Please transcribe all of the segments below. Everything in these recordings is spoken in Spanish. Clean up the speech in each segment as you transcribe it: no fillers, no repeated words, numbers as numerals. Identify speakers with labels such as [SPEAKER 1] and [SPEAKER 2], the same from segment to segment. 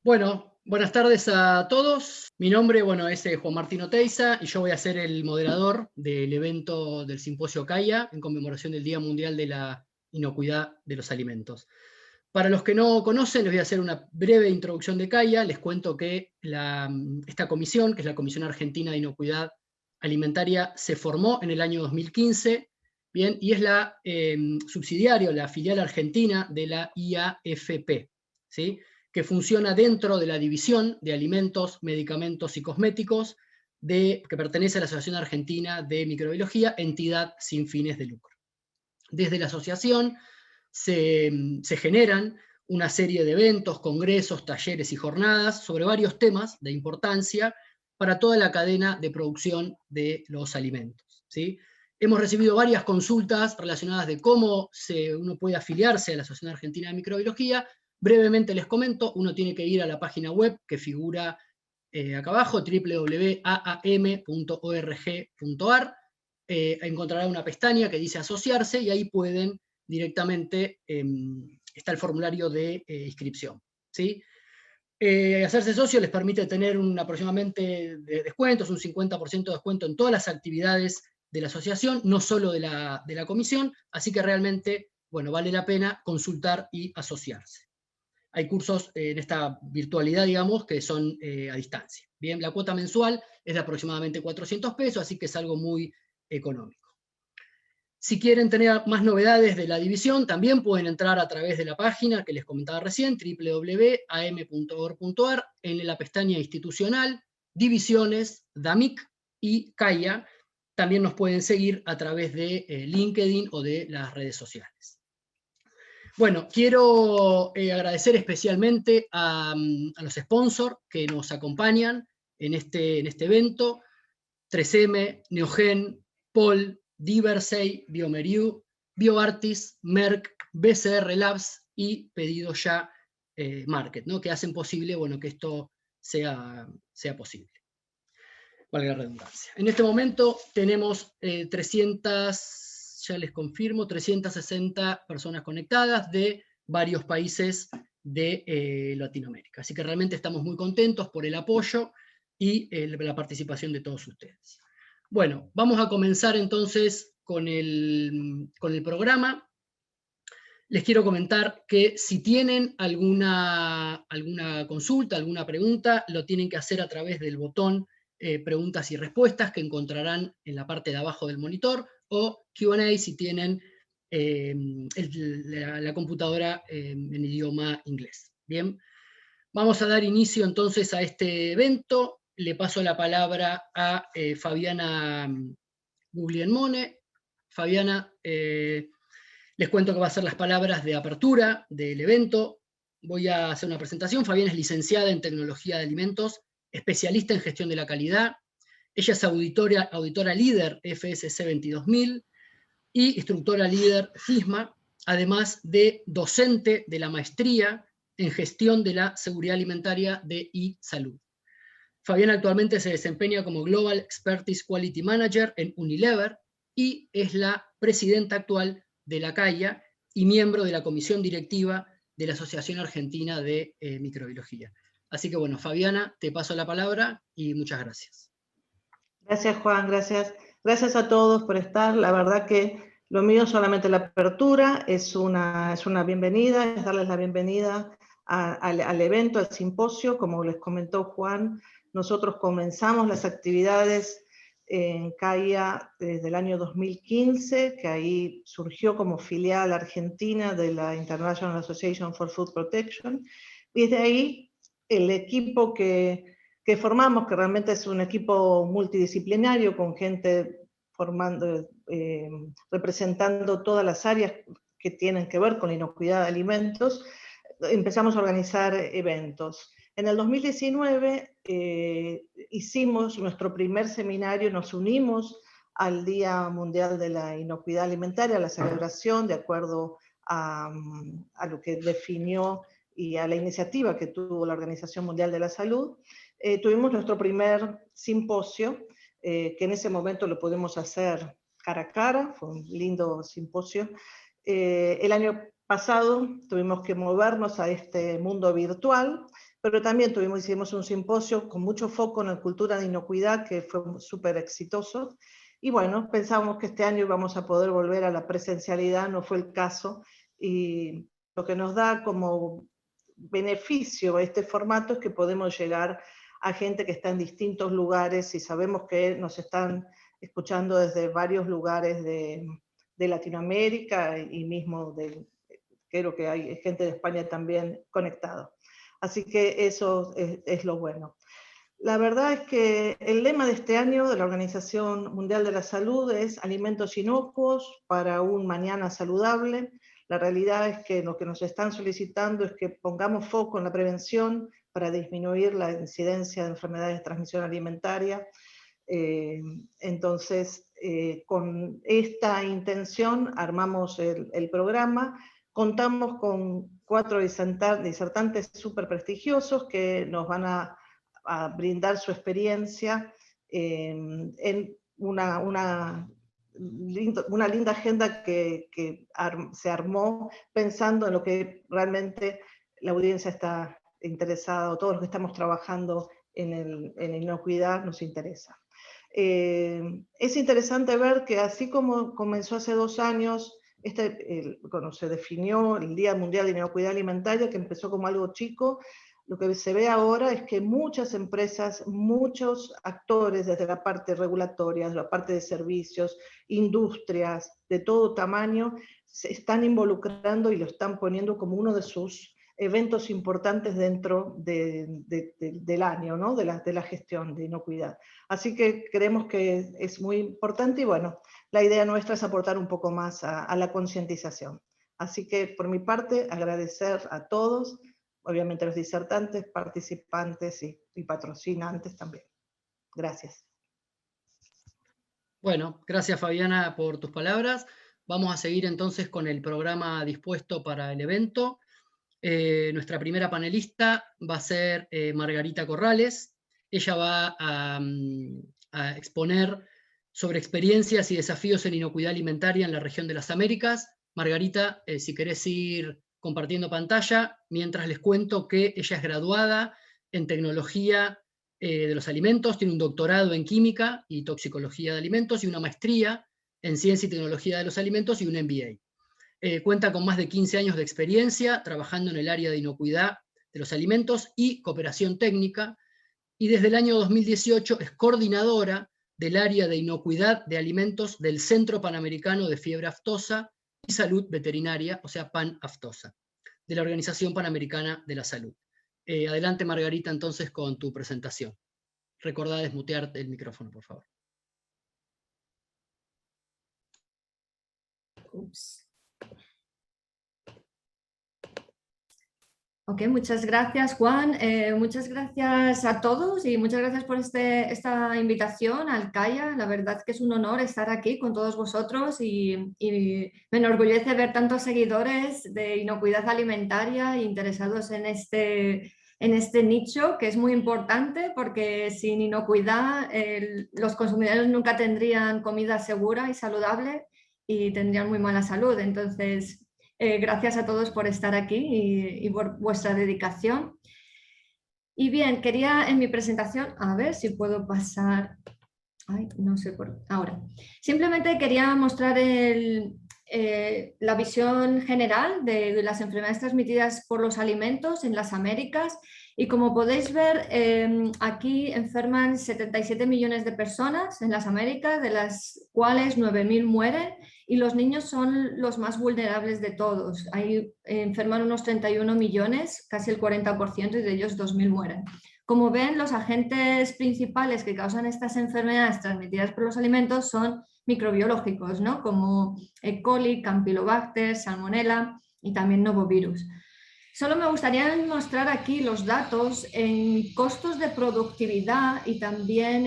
[SPEAKER 1] Bueno, buenas tardes a todos. Mi nombre, es Juan Martín Oteiza y yo voy a ser el moderador del evento del Simposio CAIA en conmemoración del Día Mundial de la Inocuidad de los Alimentos. Para los que no conocen, les voy a hacer una breve introducción de CAIA. Les cuento que esta comisión, que es la Comisión Argentina de Inocuidad Alimentaria, se formó en el año 2015, bien, y es la subsidiaria, la filial argentina de la IAFP, ¿sí?, que funciona dentro de la División de Alimentos, Medicamentos y Cosméticos, que pertenece a la Asociación Argentina de Microbiología, entidad sin fines de lucro. Desde la asociación se generan una serie de eventos, congresos, talleres y jornadas sobre varios temas de importancia para toda la cadena de producción de los alimentos, ¿sí? Hemos recibido varias consultas relacionadas de cómo uno puede afiliarse a la Asociación Argentina de Microbiología. Brevemente les comento, uno tiene que ir a la página web que figura acá abajo, www.aam.org.ar, encontrará una pestaña que dice asociarse y ahí pueden directamente, está el formulario de inscripción, ¿sí? Hacerse socio les permite tener aproximadamente de descuentos, un 50% de descuento en todas las actividades de la asociación, no solo de la comisión, así que realmente, vale la pena consultar y asociarse. Hay cursos en esta virtualidad, digamos, que son a distancia. Bien, la cuota mensual es de aproximadamente 400 pesos, así que es algo muy económico. Si quieren tener más novedades de la división, también pueden entrar a través de la página que les comentaba recién, www.am.org.ar, en la pestaña institucional, divisiones, DAMIC y CAIA. También nos pueden seguir a través de LinkedIn o de las redes sociales. Bueno, quiero agradecer especialmente a los sponsors que nos acompañan en este evento: 3M, Neogen, Pol, Diversey, Biomerieux, BioArtis, Merck, BCR Labs y Pedido Ya Market, ¿no?, que hacen posible, que esto sea posible. Valga la redundancia. En este momento tenemos 360 personas conectadas de varios países de Latinoamérica. Así que realmente estamos muy contentos por el apoyo y la participación de todos ustedes. Bueno, vamos a comenzar entonces con el programa. Les quiero comentar que si tienen alguna consulta, alguna pregunta, lo tienen que hacer a través del botón preguntas y respuestas que encontrarán en la parte de abajo del monitor, o Q&A si tienen la computadora en idioma inglés. Bien, vamos a dar inicio entonces a este evento. Le paso la palabra a Fabiana Guglielmone. Fabiana, les cuento que va a ser las palabras de apertura del evento. Voy a hacer una presentación. Fabiana es licenciada en Tecnología de Alimentos, especialista en Gestión de la Calidad. Ella es auditora líder FSC 22000 y instructora líder FISMA, además de docente de la maestría en Gestión de la Seguridad Alimentaria de eSalud. Fabiana actualmente se desempeña como Global Expertise Quality Manager en Unilever y es la presidenta actual de la CAIA y miembro de la comisión directiva de la Asociación Argentina de Microbiología. Así que Fabiana, te paso la palabra y muchas gracias.
[SPEAKER 2] Gracias, Juan, gracias. Gracias a todos por estar. La verdad que lo mío solamente la apertura, es una bienvenida, es darles la bienvenida al evento, al simposio. Como les comentó Juan, nosotros comenzamos las actividades en CAIA desde el año 2015, que ahí surgió como filial argentina de la International Association for Food Protection, y desde ahí el equipo que formamos, que realmente es un equipo multidisciplinario con gente representando todas las áreas que tienen que ver con la inocuidad de alimentos, empezamos a organizar eventos. En el 2019 hicimos nuestro primer seminario, nos unimos al Día Mundial de la Inocuidad Alimentaria, a la celebración de acuerdo a lo que definió y a la iniciativa que tuvo la Organización Mundial de la Salud. Tuvimos nuestro primer simposio, que en ese momento lo pudimos hacer cara a cara, fue un lindo simposio. El año pasado tuvimos que movernos a este mundo virtual, pero también hicimos un simposio con mucho foco en la cultura de inocuidad, que fue súper exitoso. Y bueno, pensábamos que este año íbamos a poder volver a la presencialidad, no fue el caso, y lo que nos da como beneficio este formato es que podemos llegar a gente que está en distintos lugares y sabemos que nos están escuchando desde varios lugares de Latinoamérica y mismo creo que hay gente de España también conectado. Así que eso es lo bueno. La verdad es que el lema de este año de la Organización Mundial de la Salud es alimentos inocuos para un mañana saludable. La realidad es que lo que nos están solicitando es que pongamos foco en la prevención para disminuir la incidencia de enfermedades de transmisión alimentaria. Entonces, con esta intención armamos el programa. Contamos con 4 disertantes súper prestigiosos que nos van a brindar su experiencia en una linda agenda que se armó pensando en lo que realmente la audiencia está interesada, o todos los que estamos trabajando en inocuidad nos interesa. Es interesante ver que así como comenzó hace 2 años, cuando se definió el Día Mundial de Inocuidad Alimentaria, que empezó como algo chico, lo que se ve ahora es que muchas empresas, muchos actores, desde la parte regulatoria, la parte de servicios, industrias de todo tamaño, se están involucrando y lo están poniendo como uno de sus eventos importantes dentro del año, ¿no? de la gestión de inocuidad. Así que creemos que es muy importante y bueno, la idea nuestra es aportar un poco más a la concientización. Así que por mi parte, agradecer a todos, obviamente a los disertantes, participantes y patrocinantes también. Gracias.
[SPEAKER 1] Bueno, gracias Fabiana por tus palabras. Vamos a seguir entonces con el programa dispuesto para el evento. Nuestra primera panelista va a ser Margarita Corrales. Ella va a exponer sobre experiencias y desafíos en inocuidad alimentaria en la región de las Américas. Margarita, si querés ir compartiendo pantalla, mientras les cuento que ella es graduada en tecnología de los alimentos, tiene un doctorado en química y toxicología de alimentos y una maestría en ciencia y tecnología de los alimentos y un MBA. Cuenta con más de 15 años de experiencia trabajando en el área de inocuidad de los alimentos y cooperación técnica, y desde el año 2018 es coordinadora del área de inocuidad de alimentos del Centro Panamericano de Fiebre Aftosa y Salud Veterinaria, o sea, PAN-Aftosa, de la Organización Panamericana de la Salud. Adelante, Margarita, entonces, con tu presentación. Recordá desmutear el micrófono, por favor.
[SPEAKER 3] Ups. Ok, muchas gracias, Juan. Muchas gracias a todos y muchas gracias por esta invitación al CAIA. La verdad que es un honor estar aquí con todos vosotros y me enorgullece ver tantos seguidores de inocuidad alimentaria interesados en este nicho, que es muy importante porque sin inocuidad los consumidores nunca tendrían comida segura y saludable y tendrían muy mala salud. Entonces, gracias a todos por estar aquí y por vuestra dedicación. Y bien, quería en mi presentación, a ver si puedo pasar, ay, no sé por ahora. Simplemente quería mostrar la visión general de las enfermedades transmitidas por los alimentos en las Américas. Y como podéis ver, aquí enferman 77 millones de personas en las Américas, de las cuales 9.000 mueren, y los niños son los más vulnerables de todos. Ahí enferman unos 31 millones, casi el 40%, y de ellos 2.000 mueren. Como ven, los agentes principales que causan estas enfermedades transmitidas por los alimentos son microbiológicos, ¿no? Como E. coli, Campylobacter, Salmonella y también Novovirus. Solo me gustaría mostrar aquí los datos en costos de productividad y también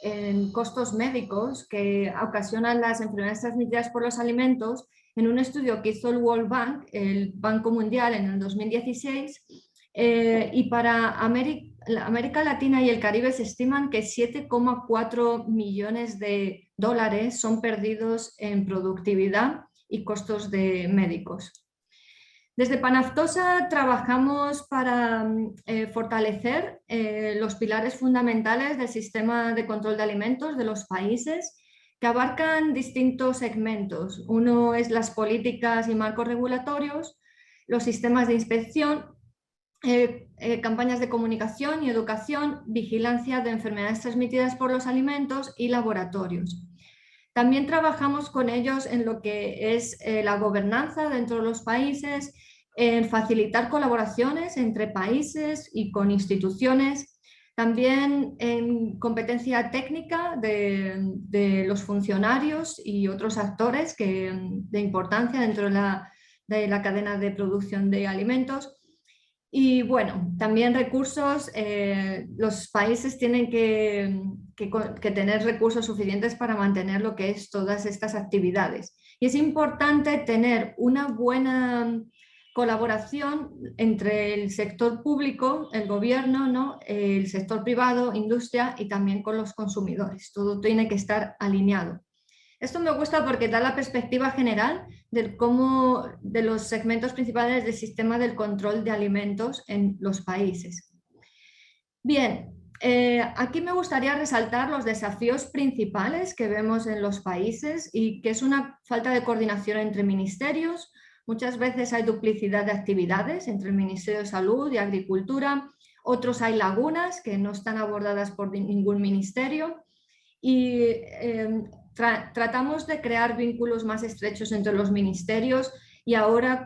[SPEAKER 3] en costos médicos que ocasionan las enfermedades transmitidas por los alimentos en un estudio que hizo el World Bank, el Banco Mundial, en el 2016, y para América Latina y el Caribe se estiman que 7,4 millones de dólares son perdidos en productividad y costos de médicos. Desde Panaftosa trabajamos para fortalecer los pilares fundamentales del sistema de control de alimentos de los países, que abarcan distintos segmentos. Uno es las políticas y marcos regulatorios, los sistemas de inspección, campañas de comunicación y educación, vigilancia de enfermedades transmitidas por los alimentos y laboratorios. También trabajamos con ellos en lo que es la gobernanza dentro de los países, en facilitar colaboraciones entre países y con instituciones, también en competencia técnica de los funcionarios y otros actores de importancia dentro de la cadena de producción de alimentos. Y bueno, también recursos, los países tienen que tener recursos suficientes para mantener lo que es todas estas actividades. Y es importante tener una buena colaboración entre el sector público, el gobierno, ¿no?, el sector privado, industria y también con los consumidores. Todo tiene que estar alineado. Esto me gusta porque da la perspectiva general de los segmentos principales del sistema del control de alimentos en los países. Bien, aquí me gustaría resaltar los desafíos principales que vemos en los países y que es una falta de coordinación entre ministerios. Muchas veces hay duplicidad de actividades entre el Ministerio de Salud y Agricultura. Otros hay lagunas que no están abordadas por ningún ministerio. Y tratamos de crear vínculos más estrechos entre los ministerios y ahora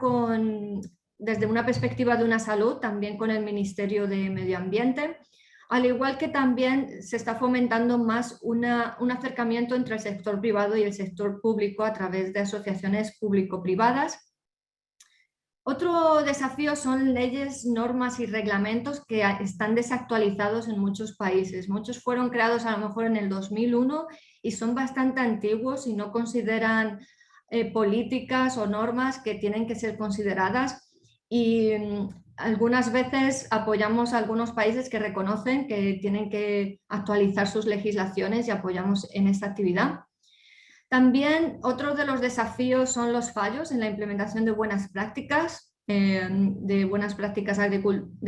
[SPEAKER 3] desde una perspectiva de una salud, también con el Ministerio de Medio Ambiente, al igual que también se está fomentando más un acercamiento entre el sector privado y el sector público a través de asociaciones público-privadas. Otro desafío son leyes, normas y reglamentos que están desactualizados en muchos países. Muchos fueron creados a lo mejor en el 2001 y son bastante antiguos y no consideran políticas o normas que tienen que ser consideradas. Y algunas veces apoyamos a algunos países que reconocen que tienen que actualizar sus legislaciones y apoyamos en esta actividad. También otro de los desafíos son los fallos en la implementación de buenas prácticas de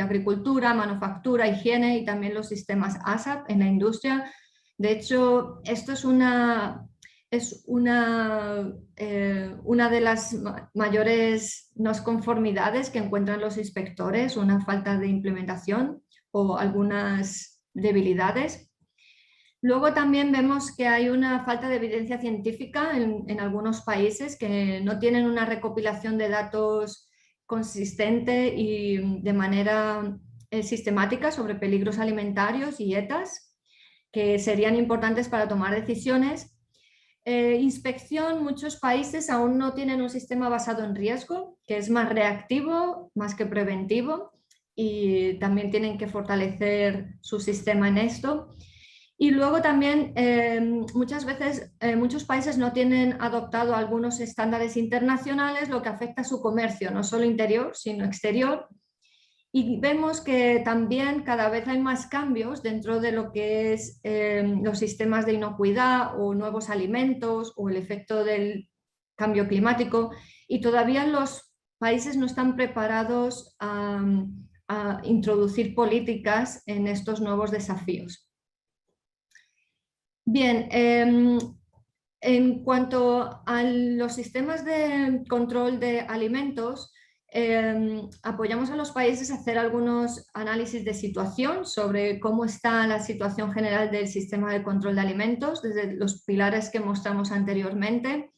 [SPEAKER 3] agricultura, manufactura, higiene y también los sistemas ASAP en la industria. De hecho, esto es una de las mayores no conformidades que encuentran los inspectores, una falta de implementación o algunas debilidades. Luego también vemos que hay una falta de evidencia científica en algunos países que no tienen una recopilación de datos consistente y de manera sistemática sobre peligros alimentarios y dietas que serían importantes para tomar decisiones. Inspección, muchos países aún no tienen un sistema basado en riesgo, que es más reactivo, más que preventivo, y también tienen que fortalecer su sistema en esto. Y luego también muchas veces muchos países no tienen adoptado algunos estándares internacionales, lo que afecta a su comercio, no solo interior, sino exterior. Y vemos que también cada vez hay más cambios dentro de lo que es los sistemas de inocuidad o nuevos alimentos o el efecto del cambio climático, y todavía los países no están preparados a introducir políticas en estos nuevos desafíos. Bien, en cuanto a los sistemas de control de alimentos, apoyamos a los países a hacer algunos análisis de situación sobre cómo está la situación general del sistema de control de alimentos desde los pilares que mostramos anteriormente.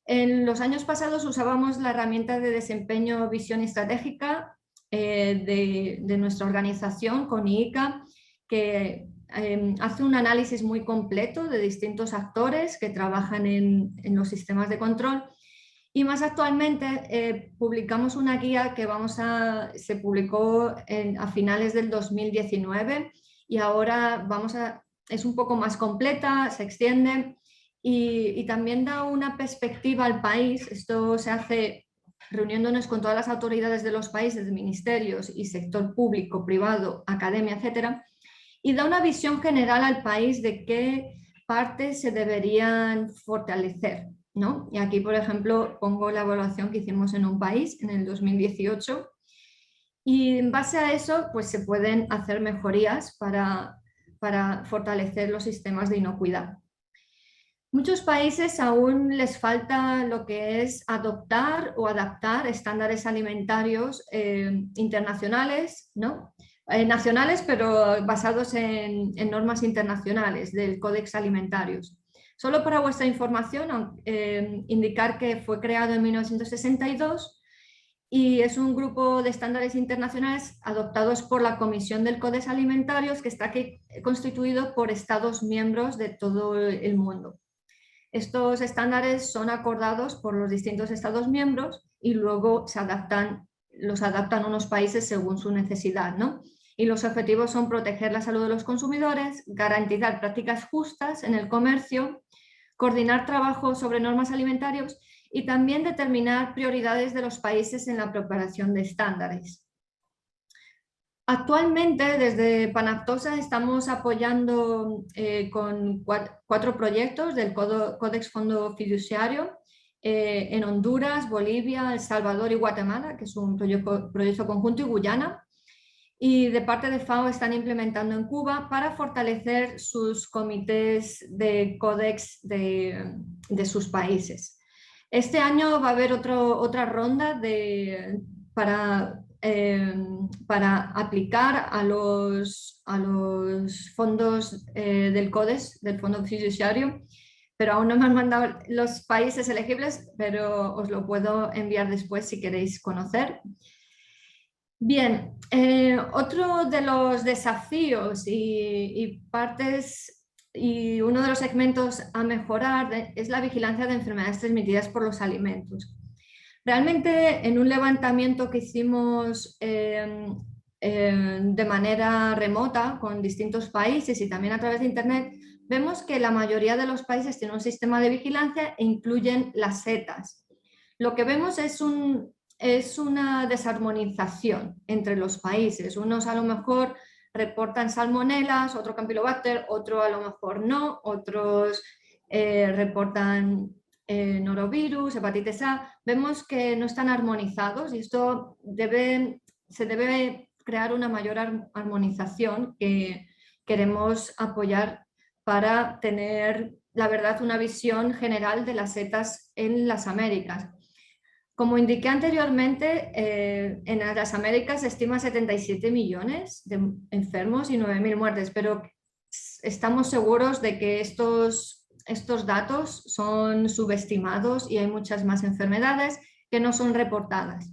[SPEAKER 3] En los años pasados usábamos la herramienta de desempeño, visión estratégica de nuestra organización con IICA, que hace un análisis muy completo de distintos actores que trabajan en los sistemas de control, y más actualmente publicamos una guía que se publicó a finales del 2019 y ahora es un poco más completa, se extiende y también da una perspectiva al país. Esto se hace reuniéndonos con todas las autoridades de los países, ministerios y sector público, privado, academia, etcétera, y da una visión general al país de qué partes se deberían fortalecer. ¿no? Y aquí, por ejemplo, pongo la evaluación que hicimos en un país en el 2018 y en base a eso pues se pueden hacer mejorías para fortalecer los sistemas de inocuidad. Muchos países aún les falta lo que es adoptar o adaptar estándares alimentarios internacionales, ¿no? Nacionales, pero basados en normas internacionales del Codex Alimentarios. Solo para vuestra información, indicar que fue creado en 1962 y es un grupo de estándares internacionales adoptados por la Comisión del Codex Alimentarios, que está aquí constituido por Estados miembros de todo el mundo. Estos estándares son acordados por los distintos Estados miembros y luego los adaptan unos países según su necesidad, ¿no? Y los objetivos son proteger la salud de los consumidores, garantizar prácticas justas en el comercio, coordinar trabajo sobre normas alimentarias y también determinar prioridades de los países en la preparación de estándares. Actualmente, desde Panaptosa, estamos apoyando con 4 proyectos del Codex Fondo Fiduciario en Honduras, Bolivia, El Salvador y Guatemala, que es un proyecto conjunto, y Guyana. Y de parte de FAO están implementando en Cuba para fortalecer sus comités de Codex de sus países. Este año va a haber otra ronda para aplicar a los fondos del CODES, del Fondo Fiduciario, pero aún no me han mandado los países elegibles, pero os lo puedo enviar después si queréis conocer. Bien, otro de los desafíos y partes y uno de los segmentos a mejorar es la vigilancia de enfermedades transmitidas por los alimentos. Realmente, en un levantamiento que hicimos de manera remota con distintos países y también a través de Internet, vemos que la mayoría de los países tienen un sistema de vigilancia e incluyen las setas. Lo que vemos es una desarmonización entre los países. Unos a lo mejor reportan salmonelas, otro campylobacter, otro a lo mejor no, otros reportan norovirus, hepatitis A. Vemos que no están armonizados y esto se debe crear una mayor armonización que queremos apoyar para tener, la verdad, una visión general de las setas en las Américas. Como indiqué anteriormente, en las Américas se estima 77 millones de enfermos y 9.000 muertes, pero estamos seguros de que estos datos son subestimados y hay muchas más enfermedades que no son reportadas.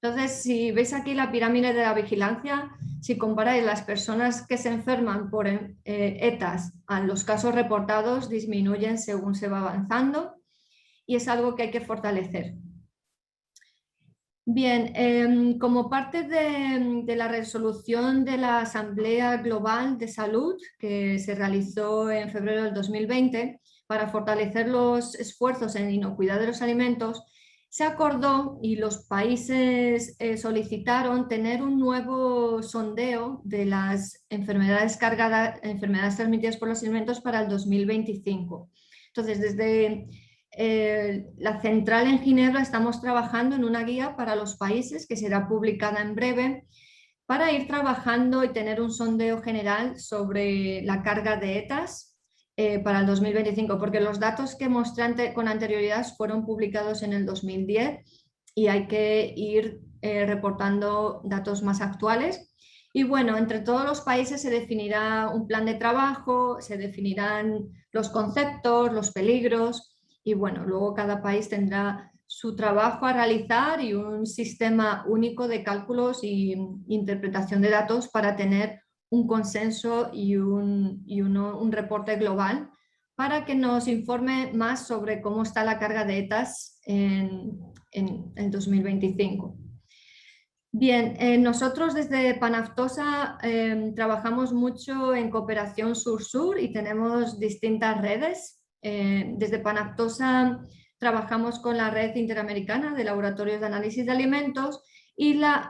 [SPEAKER 3] Entonces, si veis aquí la pirámide de la vigilancia, si comparáis las personas que se enferman por ETAs a los casos reportados, disminuyen según se va avanzando y es algo que hay que fortalecer. Bien, como parte de la resolución de la Asamblea Global de Salud que se realizó en febrero del 2020 para fortalecer los esfuerzos en inocuidad de los alimentos, se acordó y los países solicitaron tener un nuevo sondeo de las enfermedades transmitidas por los alimentos para el 2025. Entonces, desde la central en Ginebra estamos trabajando en una guía para los países que será publicada en breve para ir trabajando y tener un sondeo general sobre la carga de ETAs para el 2025, porque los datos que mostré con anterioridad fueron publicados en el 2010 y hay que ir reportando datos más actuales. Y bueno, entre todos los países se definirá un plan de trabajo, se definirán los conceptos, los peligros y bueno, luego cada país tendrá su trabajo a realizar y un sistema único de cálculos e interpretación de datos para tener un consenso y un reporte global para que nos informe más sobre cómo está la carga de ETAs en 2025. Bien, nosotros desde Panaptosa trabajamos mucho en cooperación sur-sur y tenemos distintas redes. Desde Panaptosa trabajamos con la Red Interamericana de Laboratorios de Análisis de Alimentos y la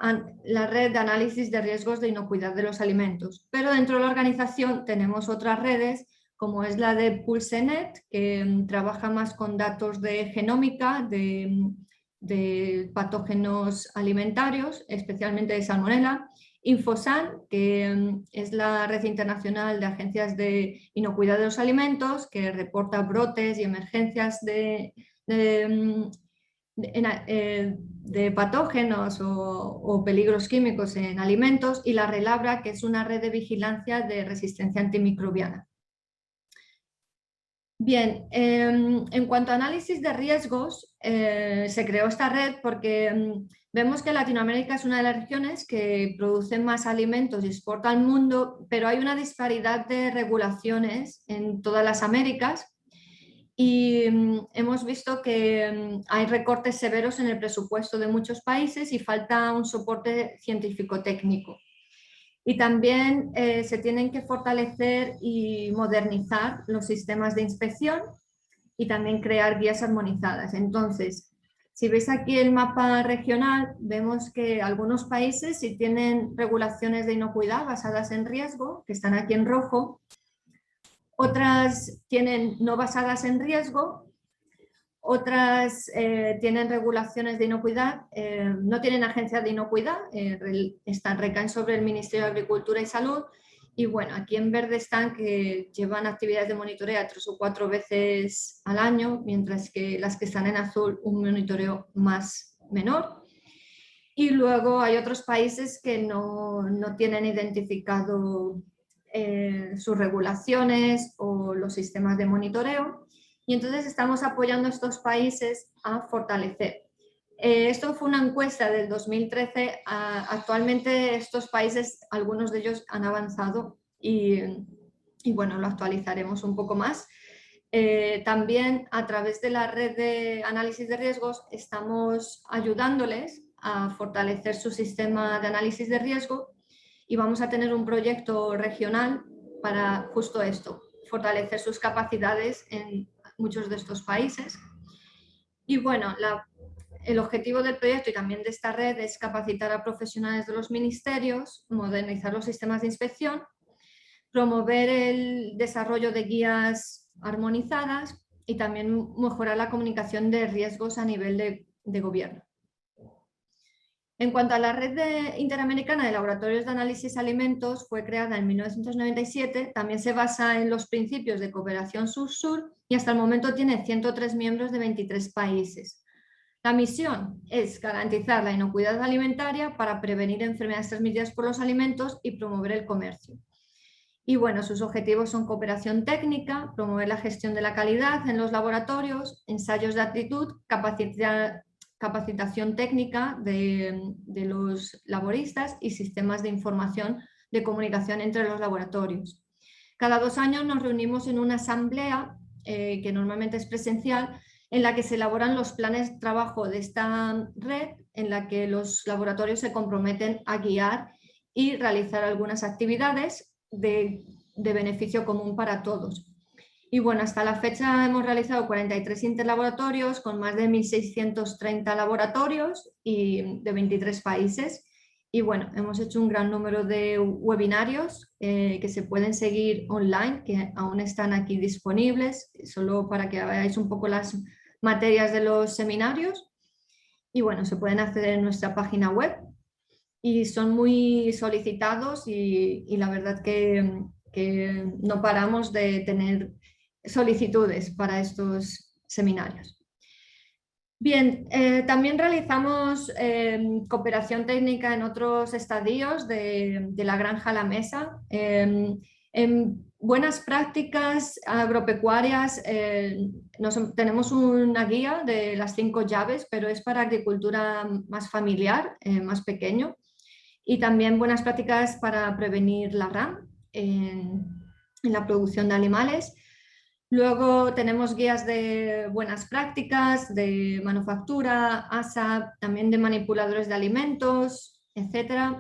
[SPEAKER 3] Red de Análisis de Riesgos de Inocuidad de los Alimentos. Pero dentro de la organización tenemos otras redes como es la de PulseNet, que trabaja más con datos de genómica, de patógenos alimentarios, especialmente de Salmonella. Infosan, que es la red internacional de agencias de inocuidad de los alimentos, que reporta brotes y emergencias de patógenos o peligros químicos en alimentos, y la Relabra, que es una red de vigilancia de resistencia antimicrobiana. Bien, en cuanto a análisis de riesgos, se creó esta red porque vemos que Latinoamérica es una de las regiones que produce más alimentos y exporta al mundo, pero hay una disparidad de regulaciones en todas las Américas y hemos visto que hay recortes severos en el presupuesto de muchos países y falta un soporte científico-técnico. Y también se tienen que fortalecer y modernizar los sistemas de inspección y también crear guías armonizadas. Entonces, si veis aquí el mapa regional, vemos que algunos países sí tienen regulaciones de inocuidad basadas en riesgo, que están aquí en rojo. Otras tienen no basadas en riesgo. Otras tienen regulaciones de inocuidad, no tienen agencias de inocuidad, recaen sobre el Ministerio de Agricultura y Salud. Y bueno, aquí en verde están que llevan actividades de monitoreo 3 o 4 veces al año, mientras que las que están en azul un monitoreo más menor. Y luego hay otros países que no tienen identificado sus regulaciones o los sistemas de monitoreo. Y entonces estamos apoyando a estos países a fortalecer. Esto fue una encuesta del 2013. Actualmente estos países, algunos de ellos han avanzado y bueno, lo actualizaremos un poco más. También a través de la red de análisis de riesgos estamos ayudándoles a fortalecer su sistema de análisis de riesgo y vamos a tener un proyecto regional para justo esto, fortalecer sus capacidades en muchos de estos países. Y bueno, el objetivo del proyecto y también de esta red es capacitar a profesionales de los ministerios, modernizar los sistemas de inspección, promover el desarrollo de guías armonizadas y también mejorar la comunicación de riesgos a nivel de gobierno. En cuanto a la red interamericana de laboratorios de análisis de alimentos, fue creada en 1997, también se basa en los principios de cooperación sur-sur y hasta el momento tiene 103 miembros de 23 países. La misión es garantizar la inocuidad alimentaria para prevenir enfermedades transmitidas por los alimentos y promover el comercio. Y bueno, sus objetivos son cooperación técnica, promover la gestión de la calidad en los laboratorios, ensayos de aptitud, capacitación técnica de los laboristas y sistemas de información de comunicación entre los laboratorios. Cada 2 años nos reunimos en una asamblea, que normalmente es presencial, en la que se elaboran los planes de trabajo de esta red, en la que los laboratorios se comprometen a guiar y realizar algunas actividades de beneficio común para todos. Y bueno, hasta la fecha hemos realizado 43 interlaboratorios con más de 1.630 laboratorios y de 23 países. Y bueno, hemos hecho un gran número de webinarios que se pueden seguir online, que aún están aquí disponibles, solo para que veáis un poco las materias de los seminarios. Y bueno, se pueden acceder en nuestra página web y son muy solicitados y la verdad que no paramos de tener solicitudes para estos seminarios. Bien, también realizamos cooperación técnica en otros estadios de la granja a la mesa. En buenas prácticas agropecuarias tenemos una guía de las 5 llaves, pero es para agricultura más familiar, más pequeño. Y también buenas prácticas para prevenir la RAM en la producción de animales. Luego tenemos guías de buenas prácticas, de manufactura, ASAP, también de manipuladores de alimentos, etc.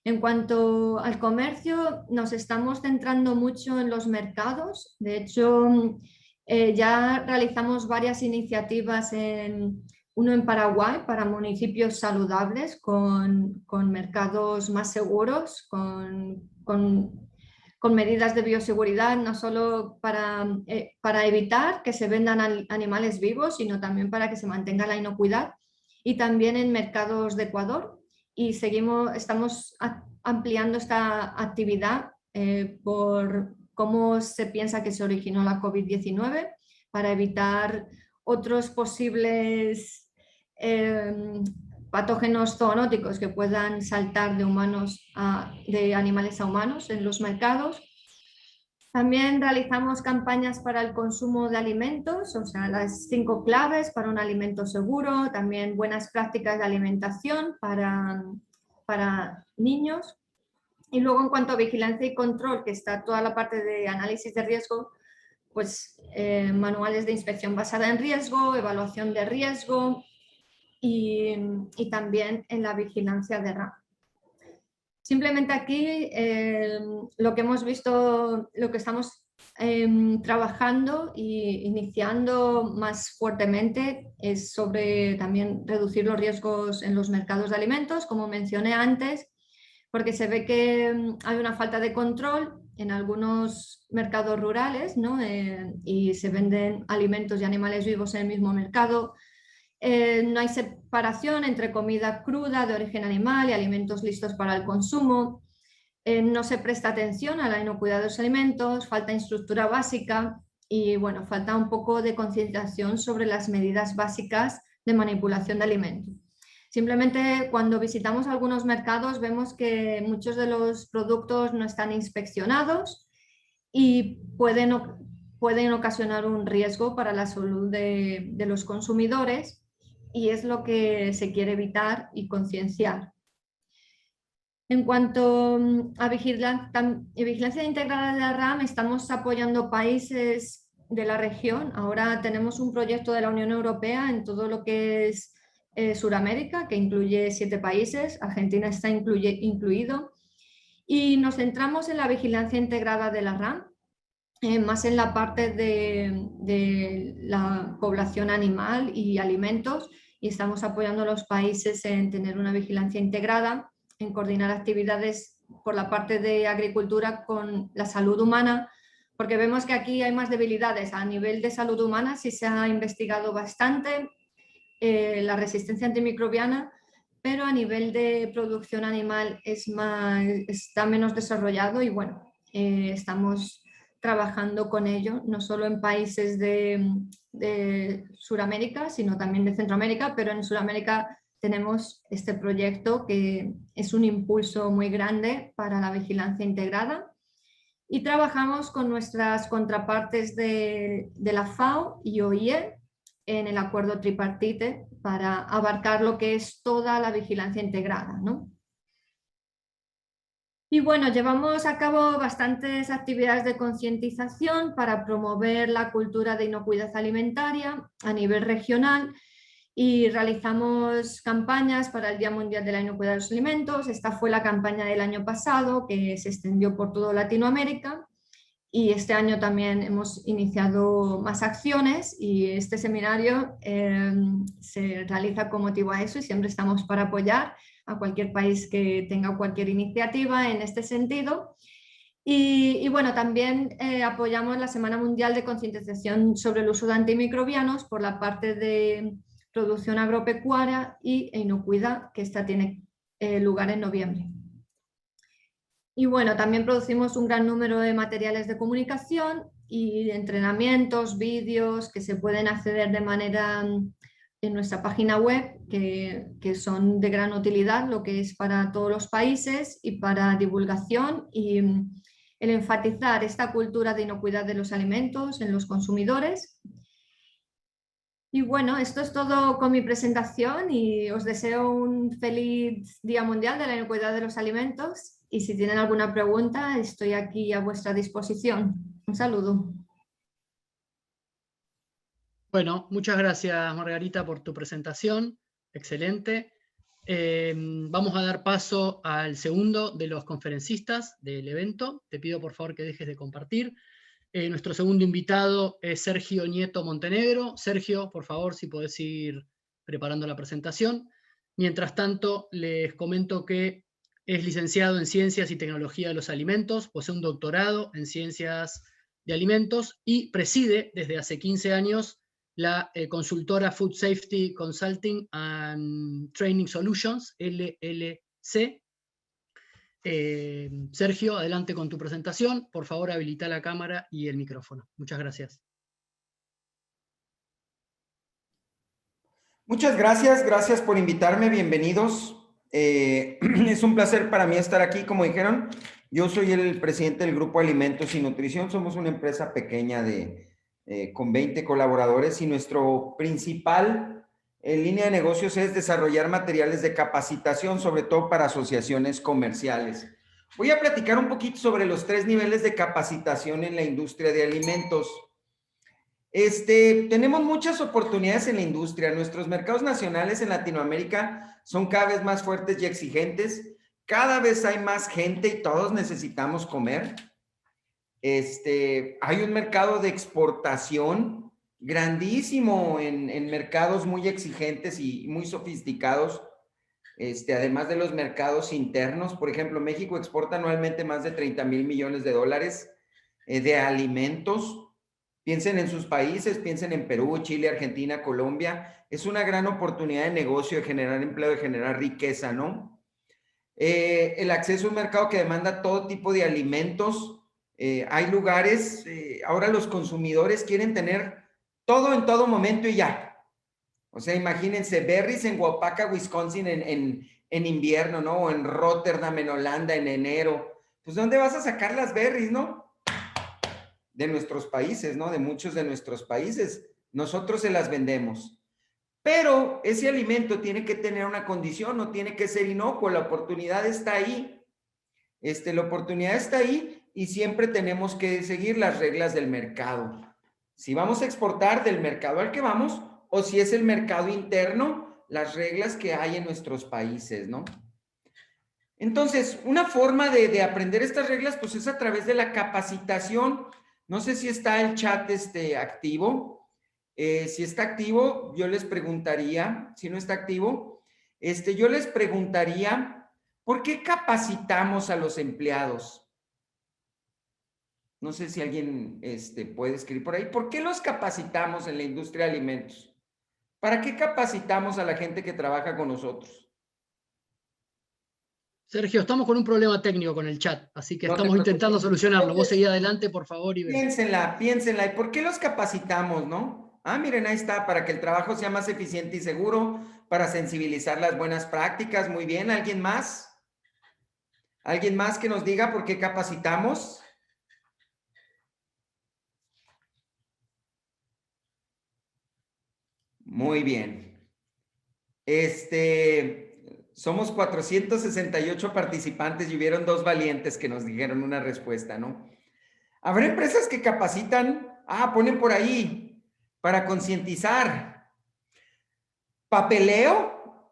[SPEAKER 3] En cuanto al comercio, nos estamos centrando mucho en los mercados. De hecho, ya realizamos varias iniciativas, uno en Paraguay para municipios saludables con mercados más seguros, con con medidas de bioseguridad, no solo para evitar que se vendan animales vivos, sino también para que se mantenga la inocuidad, y también en mercados de Ecuador. Y estamos ampliando esta actividad por cómo se piensa que se originó la COVID-19, para evitar otros posibles patógenos zoonóticos que puedan saltar de animales a humanos en los mercados. También realizamos campañas para el consumo de alimentos, o sea, las 5 claves para un alimento seguro, también buenas prácticas de alimentación para niños. Y luego, en cuanto a vigilancia y control, que está toda la parte de análisis de riesgo, pues manuales de inspección basada en riesgo, evaluación de riesgo y también en la vigilancia de RAM. Simplemente aquí lo que hemos visto, lo que estamos trabajando e iniciando más fuertemente es sobre también reducir los riesgos en los mercados de alimentos, como mencioné antes, porque se ve que hay una falta de control en algunos mercados rurales, ¿no? Y se venden alimentos y animales vivos en el mismo mercado. No hay separación entre comida cruda de origen animal y alimentos listos para el consumo. No se presta atención a la inocuidad de los alimentos, falta infraestructura básica y bueno, falta un poco de concienciación sobre las medidas básicas de manipulación de alimentos. Simplemente cuando visitamos algunos mercados vemos que muchos de los productos no están inspeccionados y pueden ocasionar un riesgo para la salud de los consumidores, y es lo que se quiere evitar y concienciar. En cuanto a vigilancia integrada de la RAM, estamos apoyando países de la región. Ahora tenemos un proyecto de la Unión Europea en todo lo que es Suramérica, que incluye 7 países, Argentina está incluido, y nos centramos en la vigilancia integrada de la RAM, más en la parte de la población animal y alimentos, y estamos apoyando a los países en tener una vigilancia integrada, en coordinar actividades por la parte de agricultura con la salud humana, porque vemos que aquí hay más debilidades. A nivel de salud humana sí se ha investigado bastante la resistencia antimicrobiana, pero a nivel de producción animal está menos desarrollado, y bueno, estamos trabajando con ello, no solo en países de Suramérica, sino también de Centroamérica, pero en Suramérica tenemos este proyecto que es un impulso muy grande para la vigilancia integrada, y trabajamos con nuestras contrapartes de la FAO y OIE en el acuerdo tripartite para abarcar lo que es toda la vigilancia integrada, ¿no? Y bueno, llevamos a cabo bastantes actividades de concientización para promover la cultura de inocuidad alimentaria a nivel regional, y realizamos campañas para el Día Mundial de la Inocuidad de los Alimentos. Esta fue la campaña del año pasado, que se extendió por toda Latinoamérica, y este año también hemos iniciado más acciones, y este seminario se realiza con motivo a eso, y siempre estamos para apoyar a cualquier país que tenga cualquier iniciativa en este sentido. Y bueno, también apoyamos la Semana Mundial de Concientización sobre el uso de antimicrobianos por la parte de producción agropecuaria e inocuidad, que esta tiene lugar en noviembre. Y bueno, también producimos un gran número de materiales de comunicación y de entrenamientos, vídeos que se pueden acceder de manera en nuestra página web, que son de gran utilidad, lo que es para todos los países y para divulgación y el enfatizar esta cultura de inocuidad de los alimentos en los consumidores. Y bueno, esto es todo con mi presentación, y os deseo un feliz Día Mundial de la Inocuidad de los Alimentos, y si tienen alguna pregunta estoy aquí a vuestra disposición. Un saludo.
[SPEAKER 1] Bueno, muchas gracias, Margarita, por tu presentación. Excelente. Vamos a dar paso al segundo de los conferencistas del evento. Te pido por favor que dejes de compartir. Nuestro segundo invitado es Sergio Nieto Montenegro. Sergio, por favor, si podés ir preparando la presentación. Mientras tanto, les comento que Es licenciado en Ciencias y Tecnología de los Alimentos, posee un doctorado en Ciencias de Alimentos y preside desde hace 15 años la consultora Food Safety Consulting and Training Solutions, LLC. Sergio, adelante con tu presentación. Por favor, habilita la cámara y el micrófono. Muchas gracias.
[SPEAKER 4] Muchas gracias, gracias por invitarme, bienvenidos. Es un placer para mí estar aquí, como dijeron. Yo soy el presidente del Grupo Alimentos y Nutrición. Somos una empresa pequeña con 20 colaboradores y nuestro principal línea de negocios es desarrollar materiales de capacitación, sobre todo para asociaciones comerciales. Voy a platicar un poquito sobre los 3 niveles de capacitación en la industria de alimentos. Tenemos muchas oportunidades en la industria. Nuestros mercados nacionales en Latinoamérica son cada vez más fuertes y exigentes. Cada vez hay más gente y todos necesitamos comer. Hay un mercado de exportación grandísimo en mercados muy exigentes y muy sofisticados. Además de los mercados internos, por ejemplo, México exporta anualmente más de 30,000 millones de dólares de alimentos. Piensen en sus países, piensen en Perú, Chile, Argentina, Colombia. Es una gran oportunidad de negocio, de generar empleo, de generar riqueza, ¿no? El acceso a un mercado que demanda todo tipo de alimentos. Hay lugares, ahora los consumidores quieren tener todo en todo momento y ya. O sea, imagínense, berries en Waupaca, Wisconsin en invierno, ¿no? O en Rotterdam, en Holanda, en enero. Pues, ¿dónde vas a sacar las berries, no? De nuestros países, ¿no? De muchos de nuestros países. Nosotros se las vendemos. Pero ese alimento tiene que tener una condición, no tiene que ser inocuo. La oportunidad está ahí. La oportunidad está ahí y siempre tenemos que seguir las reglas del mercado. Si vamos a exportar del mercado al que vamos o si es el mercado interno, las reglas que hay en nuestros países, ¿no? Entonces, una forma de aprender estas reglas, pues es a través de la capacitación. No sé si está el chat activo. Si está activo, yo les preguntaría, si no está activo, yo les preguntaría, ¿por qué capacitamos a los empleados? No sé si alguien puede escribir por ahí. ¿Por qué los capacitamos en la industria de alimentos? ¿Para qué capacitamos a la gente que trabaja con nosotros?
[SPEAKER 1] Sergio, estamos con un problema técnico con el chat, así que estamos intentando solucionarlo. Vos seguí adelante, por favor.
[SPEAKER 4] Piénsenla. ¿Y por qué los capacitamos, no? Ah, miren, ahí está, para que el trabajo sea más eficiente y seguro, para sensibilizar las buenas prácticas. Muy bien, ¿alguien más? ¿Alguien más que nos diga por qué capacitamos? Muy bien. Somos 468 participantes y hubieron 2 valientes que nos dijeron una respuesta, ¿no? Habrá empresas que capacitan, ponen por ahí, para concientizar. ¿Papeleo?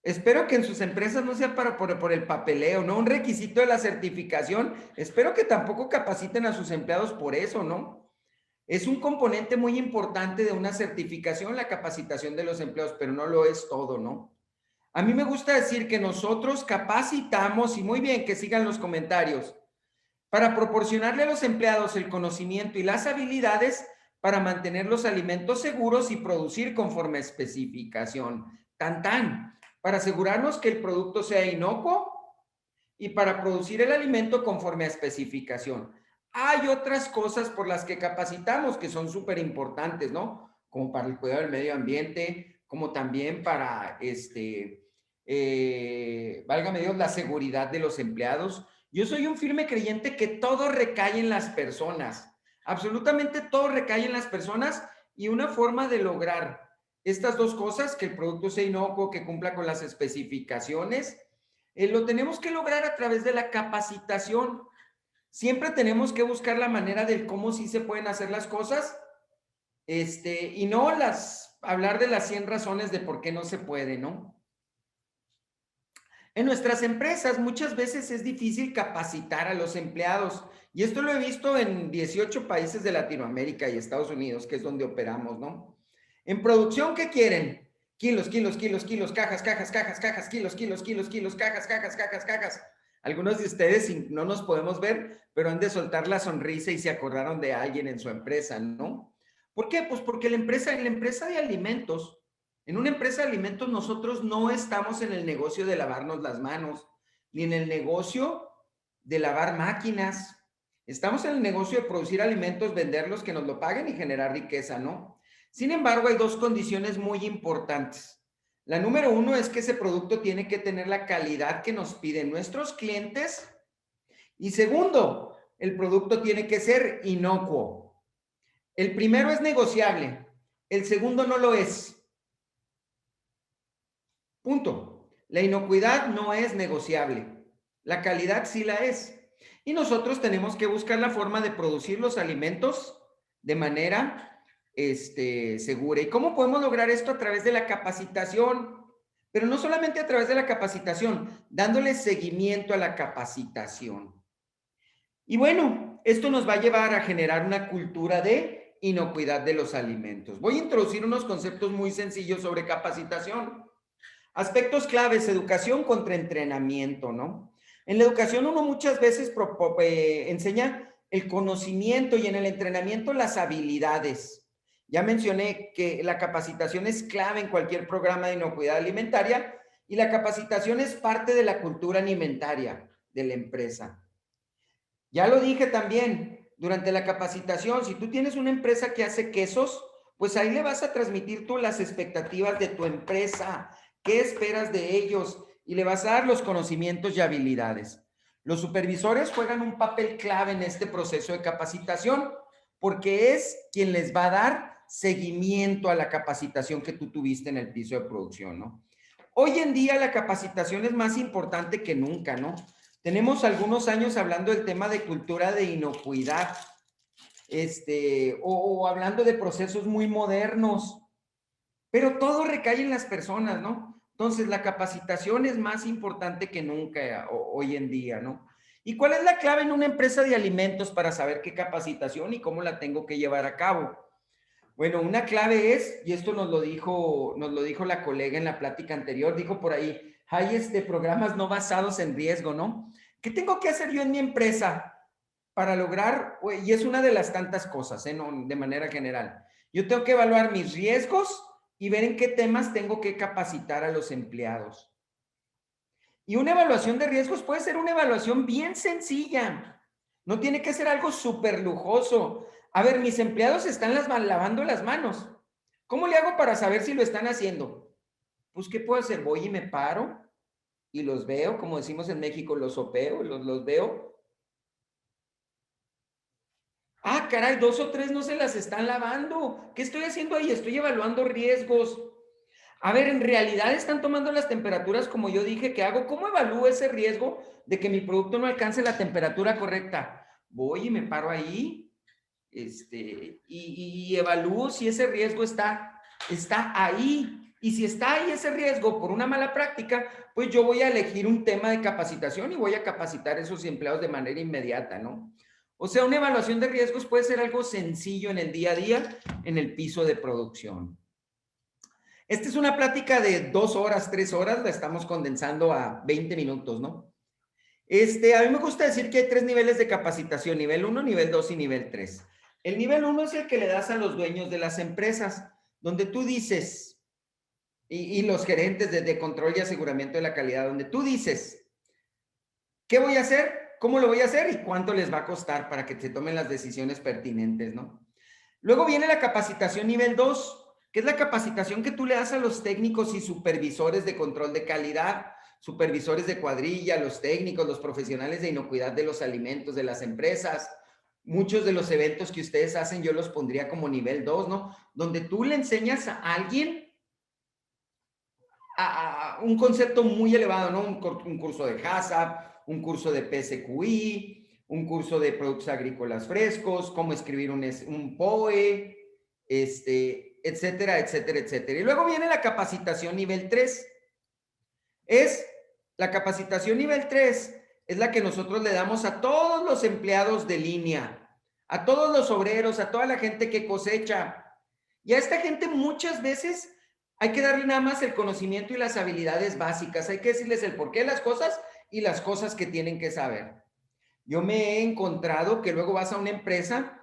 [SPEAKER 4] Espero que en sus empresas no sea por el papeleo, ¿no? Un requisito de la certificación. Espero que tampoco capaciten a sus empleados por eso, ¿no? Es un componente muy importante de una certificación, la capacitación de los empleados, pero no lo es todo, ¿no? A mí me gusta decir que nosotros capacitamos, y muy bien que sigan los comentarios, para proporcionarle a los empleados el conocimiento y las habilidades para mantener los alimentos seguros y producir conforme a especificación. Para asegurarnos que el producto sea inocuo y para producir el alimento conforme a especificación. Hay otras cosas por las que capacitamos que son súper importantes, ¿no? Como para el cuidado del medio ambiente, como también para, válgame Dios, la seguridad de los empleados. Yo soy un firme creyente que todo recae en las personas. Absolutamente todo recae en las personas y una forma de lograr estas 2 cosas, que el producto sea inocuo, que cumpla con las especificaciones, lo tenemos que lograr a través de la capacitación. Siempre tenemos que buscar la manera del cómo sí se pueden hacer las cosas, y no hablar de las 100 razones de por qué no se puede, ¿no? En nuestras empresas muchas veces es difícil capacitar a los empleados y esto lo he visto en 18 países de Latinoamérica y Estados Unidos, que es donde operamos, ¿no? En producción, ¿qué quieren? Kilos, kilos, kilos, kilos, cajas, cajas, cajas, cajas, kilos, kilos, kilos, kilos, cajas, cajas, cajas, cajas. Algunos de ustedes no nos podemos ver, pero han de soltar la sonrisa y se acordaron de alguien en su empresa, ¿no? ¿Por qué? Pues porque en la empresa de alimentos, en una empresa de alimentos nosotros no estamos en el negocio de lavarnos las manos, ni en el negocio de lavar máquinas. Estamos en el negocio de producir alimentos, venderlos, que nos lo paguen y generar riqueza, ¿no? Sin embargo, hay dos condiciones muy importantes. La número uno es que ese producto tiene que tener la calidad que nos piden nuestros clientes. Y segundo, el producto tiene que ser inocuo. El primero es negociable, el segundo no lo es. Punto. La inocuidad no es negociable. La calidad sí la es. Y nosotros tenemos que buscar la forma de producir los alimentos de manera segura. ¿Y cómo podemos lograr esto? A través de la capacitación, pero no solamente a través de la capacitación, dándole seguimiento a la capacitación. Y bueno, esto nos va a llevar a generar una cultura de inocuidad de los alimentos. Voy a introducir unos conceptos muy sencillos sobre capacitación. Aspectos claves: educación contra entrenamiento, ¿no? En la educación uno muchas veces enseña el conocimiento y en el entrenamiento las habilidades. Ya mencioné que la capacitación es clave en cualquier programa de inocuidad alimentaria y la capacitación es parte de la cultura alimentaria de la empresa. Ya lo dije también, durante la capacitación, si tú tienes una empresa que hace quesos, pues ahí le vas a transmitir tú las expectativas de tu empresa, qué esperas de ellos y le vas a dar los conocimientos y habilidades. Los supervisores juegan un papel clave en este proceso de capacitación porque es quien les va a dar seguimiento a la capacitación que tú tuviste en el piso de producción, ¿no? Hoy en día la capacitación es más importante que nunca, ¿no? Tenemos algunos años hablando del tema de cultura de inocuidad, o hablando de procesos muy modernos, pero todo recae en las personas, ¿no? Entonces, la capacitación es más importante que nunca hoy en día, ¿no? ¿Y cuál es la clave en una empresa de alimentos para saber qué capacitación y cómo la tengo que llevar a cabo? Bueno, una clave es, y esto nos lo dijo la colega en la plática anterior, dijo por ahí, hay programas no basados en riesgo, ¿no? ¿Qué tengo que hacer yo en mi empresa para lograr? Y es una de las tantas cosas, no, de manera general. Yo tengo que evaluar mis riesgos y ver en qué temas tengo que capacitar a los empleados. Y una evaluación de riesgos puede ser una evaluación bien sencilla. No tiene que ser algo súper lujoso. A ver, mis empleados están lavando las manos. ¿Cómo le hago para saber si lo están haciendo? Pues, ¿qué puedo hacer? Voy y me paro y los veo, como decimos en México, los sopeo, los veo. Ah, caray, 2 o 3 no se las están lavando. ¿Qué estoy haciendo ahí? Estoy evaluando riesgos. A ver, ¿en realidad están tomando las temperaturas como yo dije que hago? ¿Cómo evalúo ese riesgo de que mi producto no alcance la temperatura correcta? Voy y me paro ahí, y evalúo si ese riesgo está ahí. Y si está ahí ese riesgo por una mala práctica, pues yo voy a elegir un tema de capacitación y voy a capacitar a esos empleados de manera inmediata, ¿no? O sea, una evaluación de riesgos puede ser algo sencillo en el día a día, en el piso de producción. Esta es una plática de 2 horas, 3 horas, la estamos condensando a 20 minutos, ¿no? A mí me gusta decir que hay 3 niveles de capacitación, nivel 1, nivel 2 y nivel 3. El nivel 1 es el que le das a los dueños de las empresas, donde tú dices, y los gerentes de control y aseguramiento de la calidad, donde tú dices, ¿qué voy a hacer? ¿Cómo lo voy a hacer? ¿Y cuánto les va a costar para que se tomen las decisiones pertinentes, ¿no? Luego viene la capacitación nivel 2, que es la capacitación que tú le das a los técnicos y supervisores de control de calidad, supervisores de cuadrilla, los técnicos, los profesionales de inocuidad de los alimentos de las empresas. Muchos de los eventos que ustedes hacen yo los pondría como nivel 2, ¿no? Donde tú le enseñas a alguien a un concepto muy elevado, ¿no? Un curso de HACCP, un curso de PSQI, un curso de productos agrícolas frescos, cómo escribir un POE, etcétera, etcétera, etcétera. Y luego viene la capacitación nivel 3. La capacitación nivel 3 es la que nosotros le damos a todos los empleados de línea, a todos los obreros, a toda la gente que cosecha. Y a esta gente muchas veces Hay que darle nada más el conocimiento y las habilidades básicas. Hay que decirles el porqué de las cosas y las cosas que tienen que saber. Yo me he encontrado que luego vas a una empresa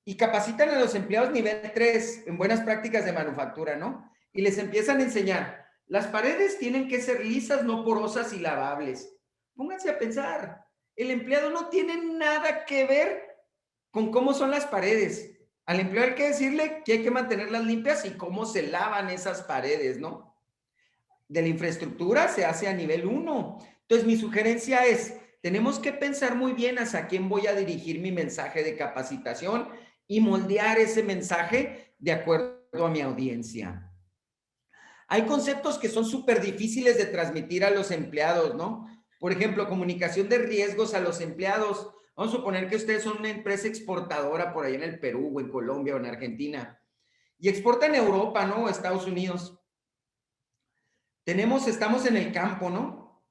[SPEAKER 4] y capacitan a los empleados nivel 3 en buenas prácticas de manufactura, ¿no? Y les empiezan a enseñar, las paredes tienen que ser lisas, no porosas y lavables. Pónganse a pensar, el empleado no tiene nada que ver con cómo son las paredes. Al empleado hay que decirle que hay que mantenerlas limpias y cómo se lavan esas paredes, ¿no? De la infraestructura se hace a nivel 1. Entonces, mi sugerencia es, tenemos que pensar muy bien hacia quién voy a dirigir mi mensaje de capacitación y moldear ese mensaje de acuerdo a mi audiencia. Hay conceptos que son súper difíciles de transmitir a los empleados, ¿no? Por ejemplo, comunicación de riesgos a los empleados. Vamos a suponer que ustedes son una empresa exportadora por ahí en el Perú o en Colombia o en Argentina y exportan a Europa, ¿no? O a Estados Unidos. Estamos en el campo, ¿no?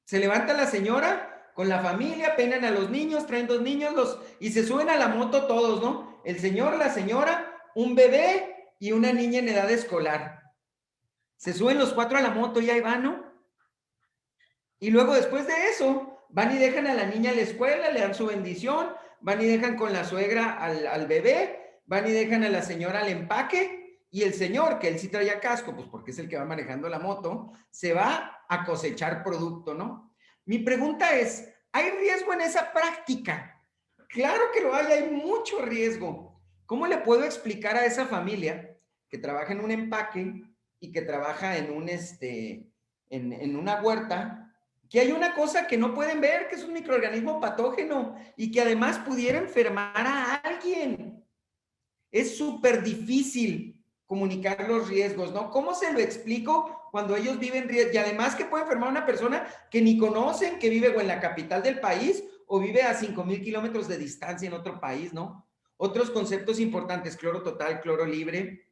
[SPEAKER 4] Se levanta la señora con la familia, peinan a los niños, traen 2 niños y se suben a la moto todos, ¿no? El señor, la señora, un bebé y una niña en edad escolar. Se suben los 4 a la moto y ahí van, ¿no? Y luego después de eso, van y dejan a la niña a la escuela, le dan su bendición, van y dejan con la suegra al bebé, van y dejan a la señora al empaque y el señor, que él sí traía casco, pues porque es el que va manejando la moto, se va a cosechar producto, ¿no? Mi pregunta es, ¿hay riesgo en esa práctica? Claro que lo hay mucho riesgo. ¿Cómo le puedo explicar a esa familia que trabaja en un empaque y que trabaja en una huerta, que hay una cosa que no pueden ver, que es un microorganismo patógeno y que además pudiera enfermar a alguien? Es súper difícil comunicar los riesgos, ¿no? ¿Cómo se lo explico cuando ellos viven riesgos? Y además que puede enfermar a una persona que ni conocen, que vive o en la capital del país o vive a 5,000 kilómetros de distancia en otro país, ¿no? Otros conceptos importantes, cloro total, cloro libre,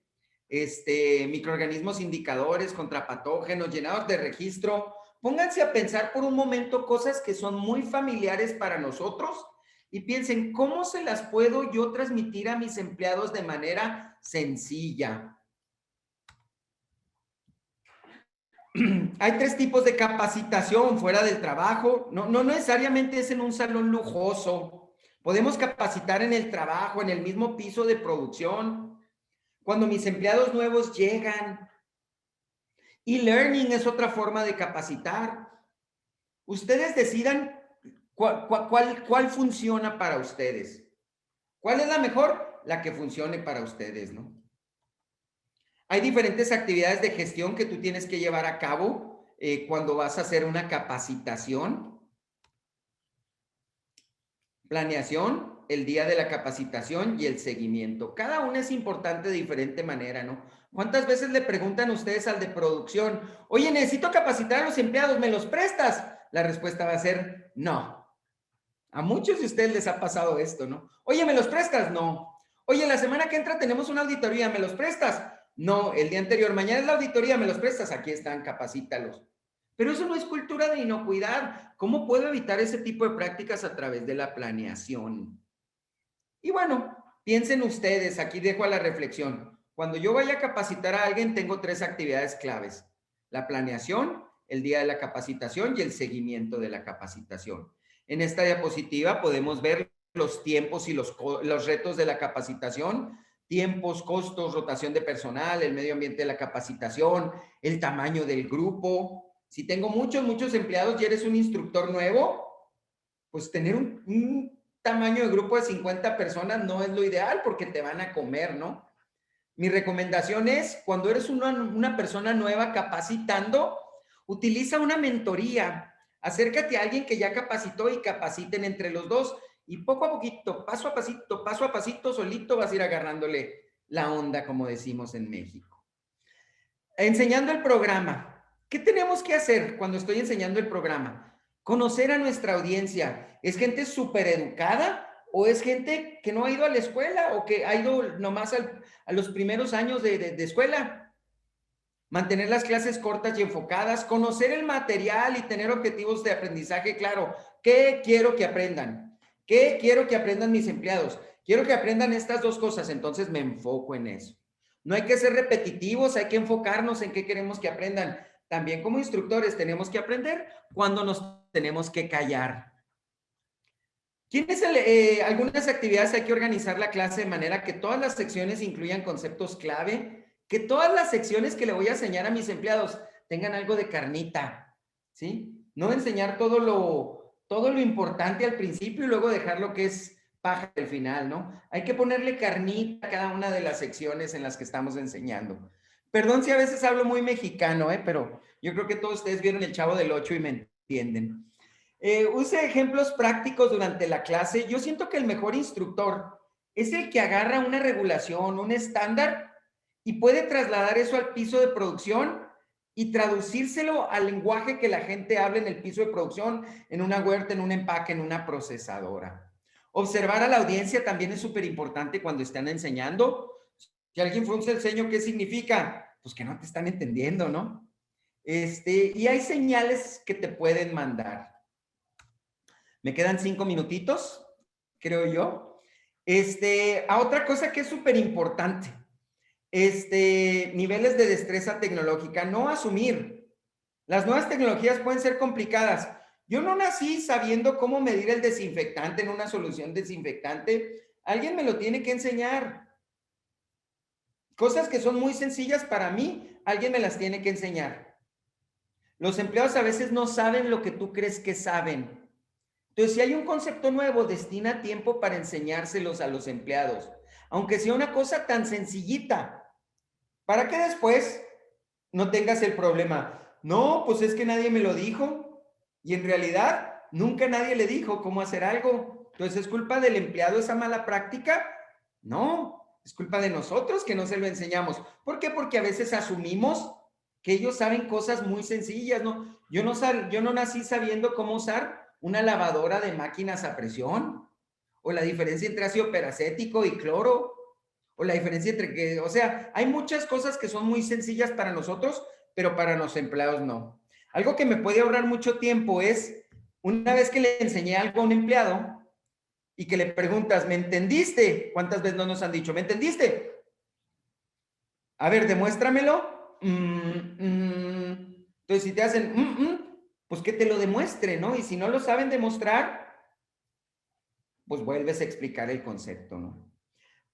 [SPEAKER 4] microorganismos indicadores contra patógenos, llenados de registro. Pónganse a pensar por un momento cosas que son muy familiares para nosotros y piensen, ¿cómo se las puedo yo transmitir a mis empleados de manera sencilla? Hay 3 tipos de capacitación fuera del trabajo. No necesariamente es en un salón lujoso. Podemos capacitar en el trabajo, en el mismo piso de producción. Cuando mis empleados nuevos llegan. E-learning es otra forma de capacitar. Ustedes decidan cuál funciona para ustedes. ¿Cuál es la mejor? La que funcione para ustedes, ¿no? Hay diferentes actividades de gestión que tú tienes que llevar a cabo cuando vas a hacer una capacitación. Planeación, el día de la capacitación y el seguimiento. Cada una es importante de diferente manera, ¿no? ¿Cuántas veces le preguntan ustedes al de producción, oye, necesito capacitar a los empleados, ¿me los prestas? La respuesta va a ser no. A muchos de ustedes les ha pasado esto, ¿no? Oye, ¿me los prestas? No. Oye, la semana que entra tenemos una auditoría, ¿me los prestas? No, el día anterior, mañana es la auditoría, ¿me los prestas? Aquí están, capacítalos. Pero eso no es cultura de inocuidad. ¿Cómo puedo evitar ese tipo de prácticas a través de la planeación? Y bueno, piensen ustedes, aquí dejo a la reflexión. Cuando yo vaya a capacitar a alguien, tengo 3 actividades claves. La planeación, el día de la capacitación y el seguimiento de la capacitación. En esta diapositiva podemos ver los tiempos y los retos de la capacitación. Tiempos, costos, rotación de personal, el medio ambiente de la capacitación, el tamaño del grupo. Si tengo muchos empleados y eres un instructor nuevo, pues tener un tamaño de grupo de 50 personas no es lo ideal porque te van a comer, ¿no? Mi recomendación es, cuando eres una persona nueva capacitando, utiliza una mentoría. Acércate a alguien que ya capacitó y capaciten entre los dos. Y poco a poquito, paso a pasito, solito vas a ir agarrándole la onda, como decimos en México. Enseñando el programa. ¿Qué tenemos que hacer cuando estoy enseñando el programa? Conocer a nuestra audiencia. ¿Es gente súper educada o es gente que no ha ido a la escuela o que ha ido nomás a los primeros años de escuela? Mantener las clases cortas y enfocadas, conocer el material y tener objetivos de aprendizaje claro. ¿Qué quiero que aprendan? ¿Qué quiero que aprendan mis empleados? Quiero que aprendan estas 2 cosas, entonces me enfoco en eso. No hay que ser repetitivos, hay que enfocarnos en qué queremos que aprendan. También como instructores tenemos que aprender cuando nos tenemos que callar. Algunas actividades hay que organizar la clase de manera que todas las secciones incluyan conceptos clave, que todas las secciones que le voy a enseñar a mis empleados tengan algo de carnita, ¿sí? No enseñar todo lo importante al principio y luego dejar lo que es paja al final, ¿no? Hay que ponerle carnita a cada una de las secciones en las que estamos enseñando. Perdón si a veces hablo muy mexicano, pero yo creo que todos ustedes vieron El Chavo del Ocho y me entienden. Use ejemplos prácticos durante la clase. Yo siento que el mejor instructor es el que agarra una regulación, un estándar y puede trasladar eso al piso de producción y traducírselo al lenguaje que la gente habla en el piso de producción, en una huerta, en un empaque, en una procesadora. Observar a la audiencia también es súper importante cuando están enseñando. Si alguien frunce el ceño, ¿qué significa? Pues que no te están entendiendo, ¿no? Y hay señales que te pueden mandar. Me quedan 5 minutitos, creo yo. Otra cosa que es súper importante. Niveles de destreza tecnológica. No asumir. Las nuevas tecnologías pueden ser complicadas. Yo no nací sabiendo cómo medir el desinfectante en una solución desinfectante. Alguien me lo tiene que enseñar. Cosas que son muy sencillas para mí, alguien me las tiene que enseñar. Los empleados a veces no saben lo que tú crees que saben. Entonces, si hay un concepto nuevo, destina tiempo para enseñárselos a los empleados, aunque sea una cosa tan sencillita, para que después no tengas el problema. No, pues es que nadie me lo dijo y en realidad nunca nadie le dijo cómo hacer algo. Entonces, ¿es culpa del empleado esa mala práctica? No, es culpa de nosotros que no se lo enseñamos. ¿Por qué? Porque a veces asumimos que ellos saben cosas muy sencillas, ¿no? Yo no nací sabiendo cómo usar una lavadora de máquinas a presión, o la diferencia entre ácido peracético y cloro, o la diferencia entre hay muchas cosas que son muy sencillas para nosotros, pero para los empleados no. Algo que me puede ahorrar mucho tiempo es, una vez que le enseñé algo a un empleado y que le preguntas, ¿me entendiste? ¿Cuántas veces no nos han dicho, ¿me entendiste? A ver, demuéstramelo. Entonces, si te hacen, pues que te lo demuestre, ¿no? Y si no lo saben demostrar, pues vuelves a explicar el concepto, ¿no?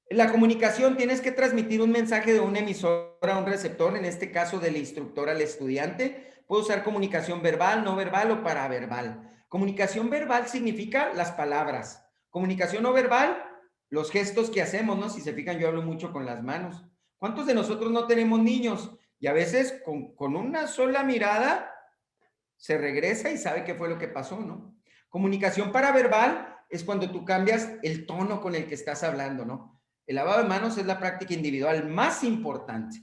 [SPEAKER 4] La comunicación, tienes que transmitir un mensaje de un emisor a un receptor, en este caso del instructor al estudiante. Puedo usar comunicación verbal, no verbal o paraverbal. Comunicación verbal significa las palabras. Comunicación no verbal, los gestos que hacemos, ¿no? Si se fijan, yo hablo mucho con las manos. ¿Cuántos de nosotros no tenemos niños? Y a veces con una sola mirada se regresa y sabe qué fue lo que pasó, ¿no? Comunicación paraverbal es cuando tú cambias el tono con el que estás hablando, ¿no? El lavado de manos es la práctica individual más importante.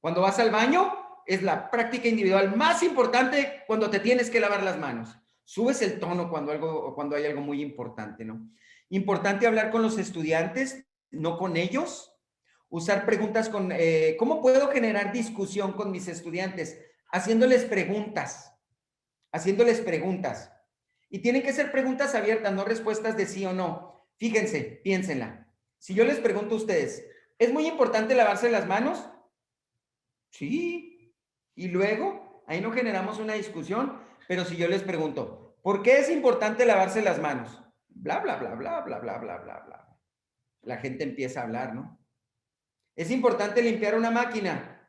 [SPEAKER 4] Cuando vas al baño, es la práctica individual más importante cuando te tienes que lavar las manos. Subes el tono cuando hay algo muy importante, ¿no? Importante hablar con los estudiantes, no con ellos. Usar preguntas ¿cómo puedo generar discusión con mis estudiantes? Haciéndoles preguntas. Y tienen que ser preguntas abiertas, no respuestas de sí o no. Fíjense, piénsenla. Si yo les pregunto a ustedes, ¿es muy importante lavarse las manos? Sí. Y luego, ahí no generamos una discusión, pero si yo les pregunto, ¿por qué es importante lavarse las manos? Bla, bla, bla, bla, bla, bla, bla, bla, bla. La gente empieza a hablar, ¿no? ¿Es importante limpiar una máquina?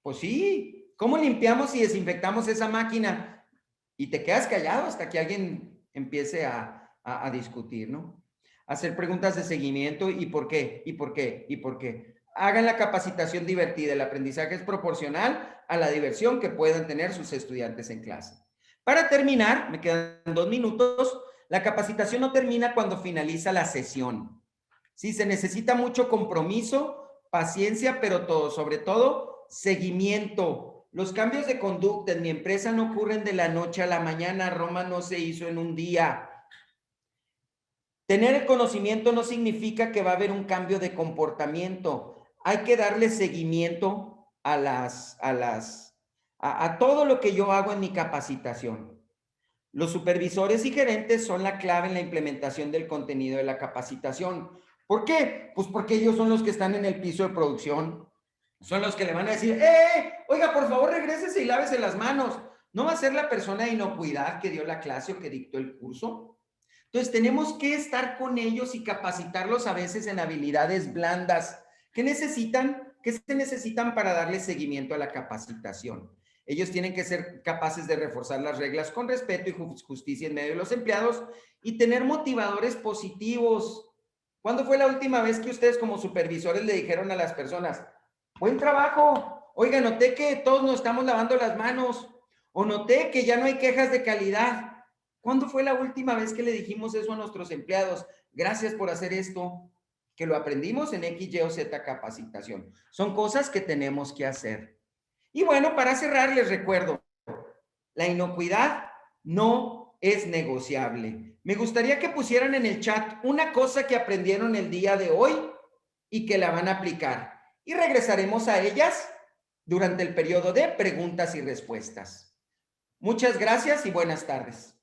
[SPEAKER 4] Pues sí. ¿Cómo limpiamos y desinfectamos esa máquina? Y te quedas callado hasta que alguien empiece a discutir, ¿no? Hacer preguntas de seguimiento y por qué, y por qué, y por qué. Hagan la capacitación divertida. El aprendizaje es proporcional a la diversión que puedan tener sus estudiantes en clase. Para terminar, me quedan 2 minutos. La capacitación no termina cuando finaliza la sesión. Sí, se necesita mucho compromiso, paciencia, pero sobre todo, seguimiento. Los cambios de conducta en mi empresa no ocurren de la noche a la mañana. Roma no se hizo en un día. Tener el conocimiento no significa que va a haber un cambio de comportamiento. Hay que darle seguimiento a todo lo que yo hago en mi capacitación. Los supervisores y gerentes son la clave en la implementación del contenido de la capacitación. ¿Por qué? Pues porque ellos son los que están en el piso de producción. son los que le van a decir, oiga, por favor, regrésese y lávese las manos. ¿No va a ser la persona de inocuidad que dio la clase o que dictó el curso? Entonces, tenemos que estar con ellos y capacitarlos a veces en habilidades blandas. ¿Qué se necesitan para darle seguimiento a la capacitación? Ellos tienen que ser capaces de reforzar las reglas con respeto y justicia en medio de los empleados y tener motivadores positivos. ¿Cuándo fue la última vez que ustedes como supervisores le dijeron a las personas, buen trabajo, oiga, noté que todos nos estamos lavando las manos, o noté que ya no hay quejas de calidad? ¿Cuándo fue la última vez que le dijimos eso a nuestros empleados? Gracias por hacer esto, que lo aprendimos en X, Y o Z capacitación. Son cosas que tenemos que hacer. Y bueno, para cerrar les recuerdo, la inocuidad no es negociable. Me gustaría que pusieran en el chat una cosa que aprendieron el día de hoy y que la van a aplicar. Y regresaremos a ellas durante el periodo de preguntas y respuestas. Muchas gracias y buenas tardes.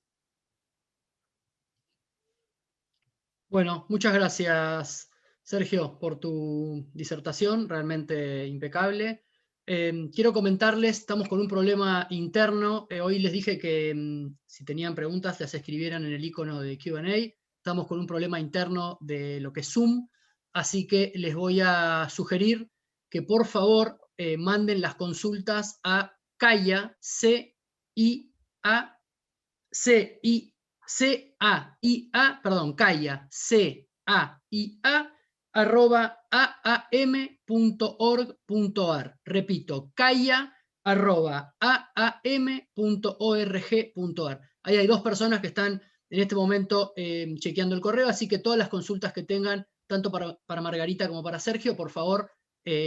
[SPEAKER 1] Bueno, muchas gracias, Sergio, por tu disertación, realmente impecable. Quiero comentarles, estamos con un problema interno. Hoy les dije que si tenían preguntas las escribieran en el icono de Q&A. Estamos con un problema interno de lo que es Zoom, así que les voy a sugerir que por favor manden las consultas a Kaya, Kaya, @aam.org.ar. Repito, kaya@aam.org.ar. Ahí hay dos personas que están en este momento chequeando el correo, así que todas las consultas que tengan, tanto para Margarita como para Sergio, por favor,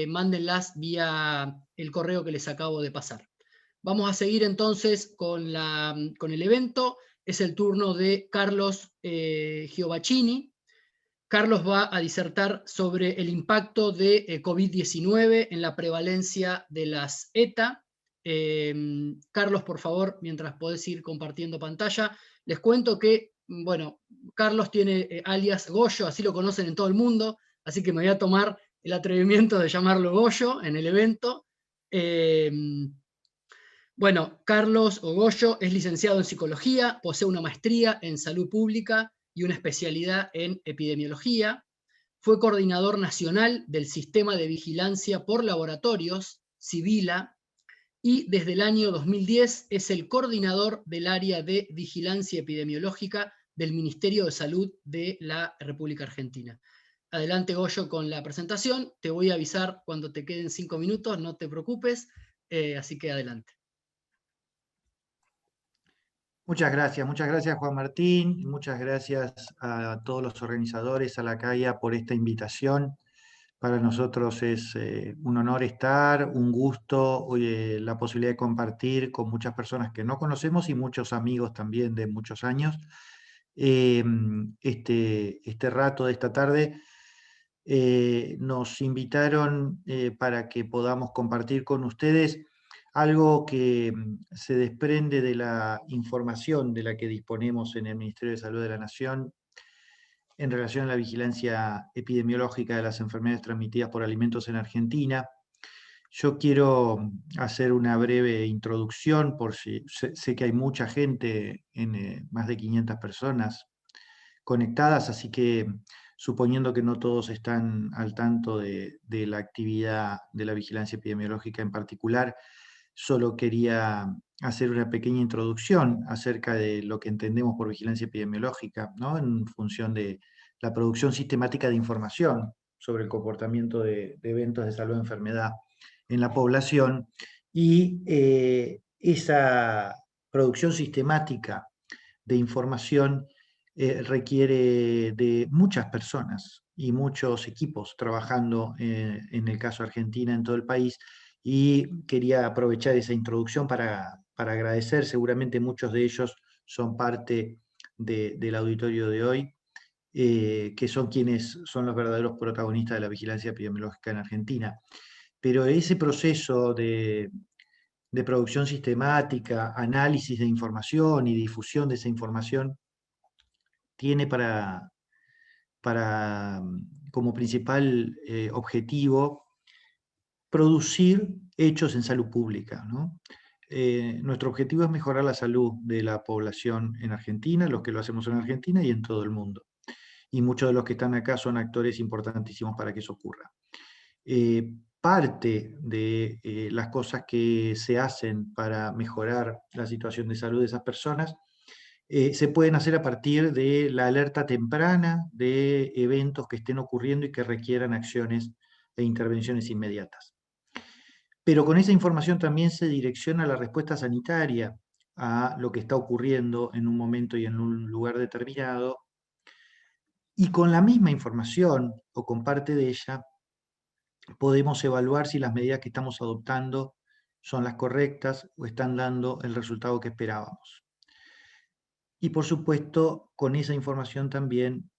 [SPEAKER 1] mándenlas vía el correo que les acabo de pasar. Vamos a seguir entonces con el evento. Es el turno de Carlos Giovacchini. Carlos va a disertar sobre el impacto de COVID-19 en la prevalencia de las ETA. Carlos, por favor, mientras podés ir compartiendo pantalla, les cuento que, bueno, Carlos tiene alias Goyo, así lo conocen en todo el mundo, así que me voy a tomar el atrevimiento de llamarlo Goyo en el evento. Bueno, Carlos Goyo es licenciado en psicología, posee una maestría en salud pública y una especialidad en epidemiología. Fue coordinador nacional del Sistema de Vigilancia por Laboratorios, Civila, y desde el año 2010 es el coordinador del área de vigilancia epidemiológica del Ministerio de Salud de la República Argentina. Adelante, Goyo, con la presentación. Te voy a avisar cuando te queden 5 minutos, no te preocupes, así que adelante.
[SPEAKER 5] Muchas gracias Juan Martín, y muchas gracias a todos los organizadores, a la CAIA por esta invitación. Para nosotros es un honor estar, un gusto, la posibilidad de compartir con muchas personas que no conocemos y muchos amigos también de muchos años. Este rato de esta tarde nos invitaron para que podamos compartir con ustedes algo que se desprende de la información de la que disponemos en el Ministerio de Salud de la Nación en relación a la vigilancia epidemiológica de las enfermedades transmitidas por alimentos en Argentina. Yo quiero hacer una breve introducción, por si sé que hay mucha gente, más de 500 personas conectadas, así que suponiendo que no todos están al tanto de la actividad de la vigilancia epidemiológica en particular, solo quería hacer una pequeña introducción acerca de lo que entendemos por vigilancia epidemiológica, ¿no? En función de la producción sistemática de información sobre el comportamiento de eventos de salud o enfermedad en la población, y esa producción sistemática de información requiere de muchas personas y muchos equipos trabajando en el caso Argentina, en todo el país, y quería aprovechar esa introducción para agradecer. Seguramente muchos de ellos son parte del auditorio de hoy, que son quienes son los verdaderos protagonistas de la vigilancia epidemiológica en Argentina. Pero ese proceso de producción sistemática, análisis de información y difusión de esa información tiene como principal objetivo producir hechos en salud pública, ¿no? Nuestro objetivo es mejorar la salud de la población en Argentina, los que lo hacemos en Argentina y en todo el mundo. Y muchos de los que están acá son actores importantísimos para que eso ocurra. Parte de las cosas que se hacen para mejorar la situación de salud de esas personas se pueden hacer a partir de la alerta temprana de eventos que estén ocurriendo y que requieran acciones e intervenciones inmediatas. Pero con esa información también se direcciona la respuesta sanitaria a lo que está ocurriendo en un momento y en un lugar determinado. Y con la misma información, o con parte de ella, podemos evaluar si las medidas que estamos adoptando son las correctas o están dando el resultado que esperábamos. Y por supuesto, con esa información también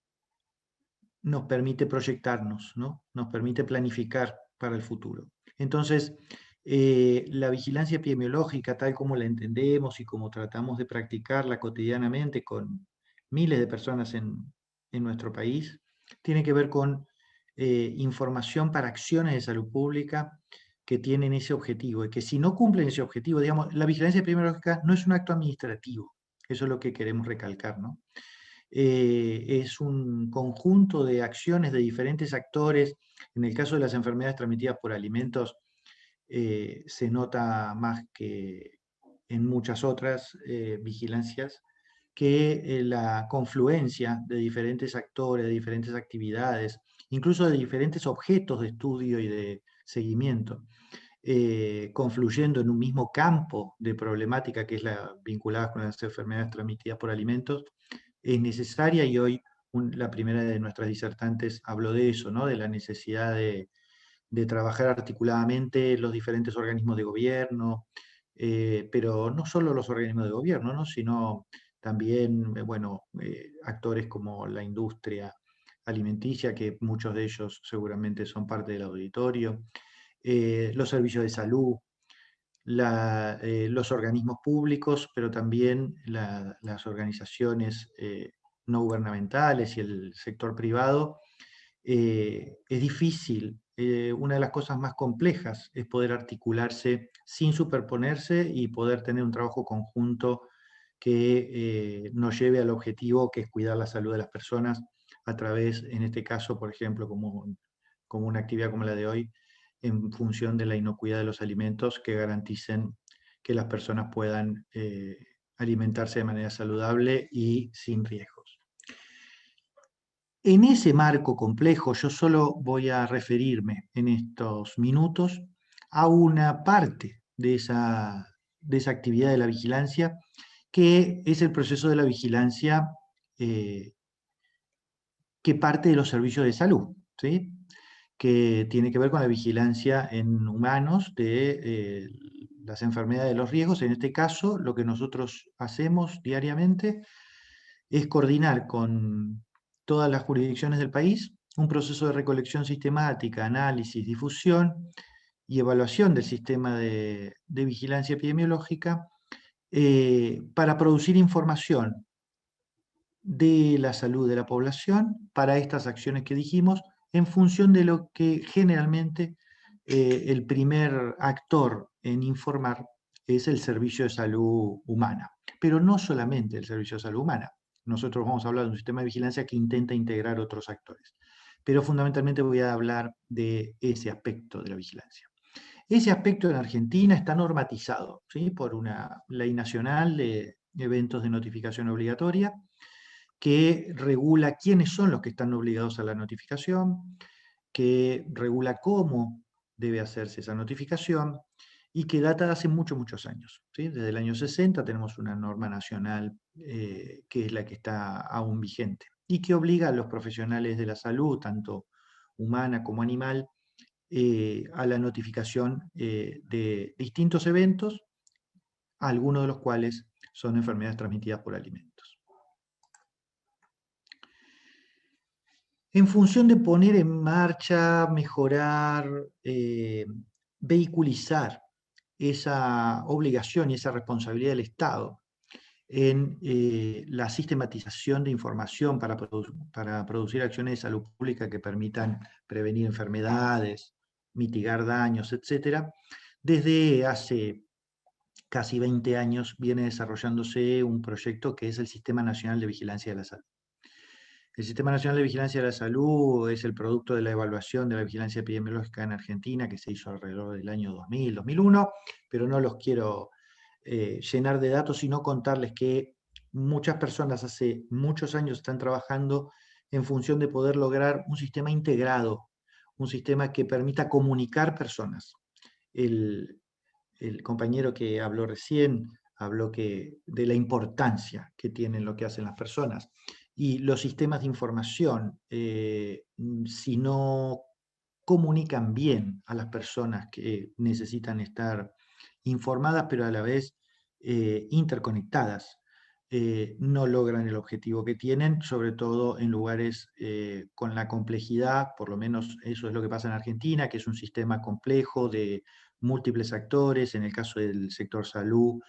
[SPEAKER 5] nos permite proyectarnos, ¿no? Nos permite planificar para el futuro. Entonces, la vigilancia epidemiológica, tal como la entendemos y como tratamos de practicarla cotidianamente con miles de personas en nuestro país, tiene que ver con información para acciones de salud pública que tienen ese objetivo, y que si no cumplen ese objetivo, digamos, la vigilancia epidemiológica no es un acto administrativo, eso es lo que queremos recalcar, ¿no? Es un conjunto de acciones de diferentes actores. En el caso de las enfermedades transmitidas por alimentos, se nota más que en muchas otras vigilancias, que la confluencia de diferentes actores, de diferentes actividades, incluso de diferentes objetos de estudio y de seguimiento, confluyendo en un mismo campo de problemática que es la vinculada con las enfermedades transmitidas por alimentos, es necesaria, y hoy la primera de nuestras disertantes habló de eso, ¿no? De la necesidad de trabajar articuladamente los diferentes organismos de gobierno, pero no solo los organismos de gobierno, ¿no? Sino también, bueno, actores como la industria alimenticia, que muchos de ellos seguramente son parte del auditorio, los servicios de salud, los organismos públicos, pero también las organizaciones no gubernamentales y el sector privado. Es difícil. Una de las cosas más complejas es poder articularse sin superponerse y poder tener un trabajo conjunto que nos lleve al objetivo, que es cuidar la salud de las personas a través, en este caso, por ejemplo, como una actividad como la de hoy, en función de la inocuidad de los alimentos que garanticen que las personas puedan alimentarse de manera saludable y sin riesgos. En ese marco complejo, yo solo voy a referirme en estos minutos a una parte de esa actividad de la vigilancia, que es el proceso de la vigilancia que parte de los servicios de salud, ¿sí? Que tiene que ver con la vigilancia en humanos de las enfermedades de los riesgos. En este caso, lo que nosotros hacemos diariamente es coordinar con todas las jurisdicciones del país un proceso de recolección sistemática, análisis, difusión y evaluación del sistema de vigilancia epidemiológica para producir información de la salud de la población para estas acciones que dijimos, en función de lo que generalmente el primer actor en informar es el servicio de salud humana. Pero no solamente el servicio de salud humana. Nosotros vamos a hablar de un sistema de vigilancia que intenta integrar otros actores. Pero fundamentalmente voy a hablar de ese aspecto de la vigilancia. Ese aspecto en Argentina está normatizado, ¿sí? Por una ley nacional de eventos de notificación obligatoria, que regula quiénes son los que están obligados a la notificación, que regula cómo debe hacerse esa notificación, y que data de hace muchos años, ¿sí? Desde el año 60 tenemos una norma nacional que es la que está aún vigente, y que obliga a los profesionales de la salud, tanto humana como animal, a la notificación de distintos eventos, algunos de los cuales son enfermedades transmitidas por alimentos. En función de poner en marcha, mejorar, vehiculizar esa obligación y esa responsabilidad del Estado en la sistematización de información para producir acciones de salud pública que permitan prevenir enfermedades, mitigar daños, etc. Desde hace casi 20 años viene desarrollándose un proyecto que es el Sistema Nacional de Vigilancia de la Salud. El Sistema Nacional de Vigilancia de la Salud es el producto de la evaluación de la vigilancia epidemiológica en Argentina, que se hizo alrededor del año 2000, 2001, pero no los quiero llenar de datos, sino contarles que muchas personas hace muchos años están trabajando en función de poder lograr un sistema integrado, un sistema que permita comunicar personas. El compañero que habló recién habló de la importancia que tienen lo que hacen las personas. Y los sistemas de información, si no comunican bien a las personas que necesitan estar informadas, pero a la vez interconectadas, no logran el objetivo que tienen, sobre todo en lugares con la complejidad, por lo menos eso es lo que pasa en Argentina, que es un sistema complejo de múltiples actores, en el caso del sector salud,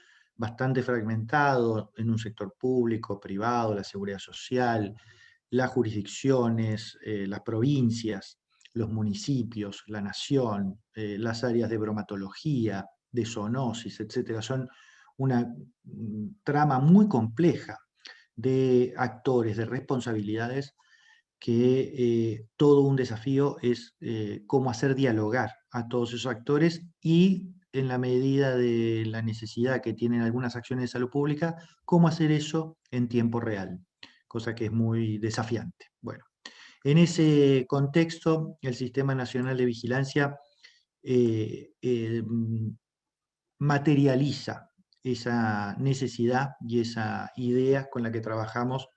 [SPEAKER 5] bastante fragmentado en un sector público, privado, la seguridad social, las jurisdicciones, las provincias, los municipios, la nación, las áreas de bromatología, de zoonosis, etc. Son una trama muy compleja de actores, de responsabilidades, que todo un desafío es cómo hacer dialogar a todos esos actores y, en la medida de la necesidad que tienen algunas acciones de salud pública, cómo hacer eso en tiempo real, cosa que es muy desafiante. Bueno, en ese contexto, el Sistema Nacional de Vigilancia materializa esa necesidad y esa idea con la que trabajamos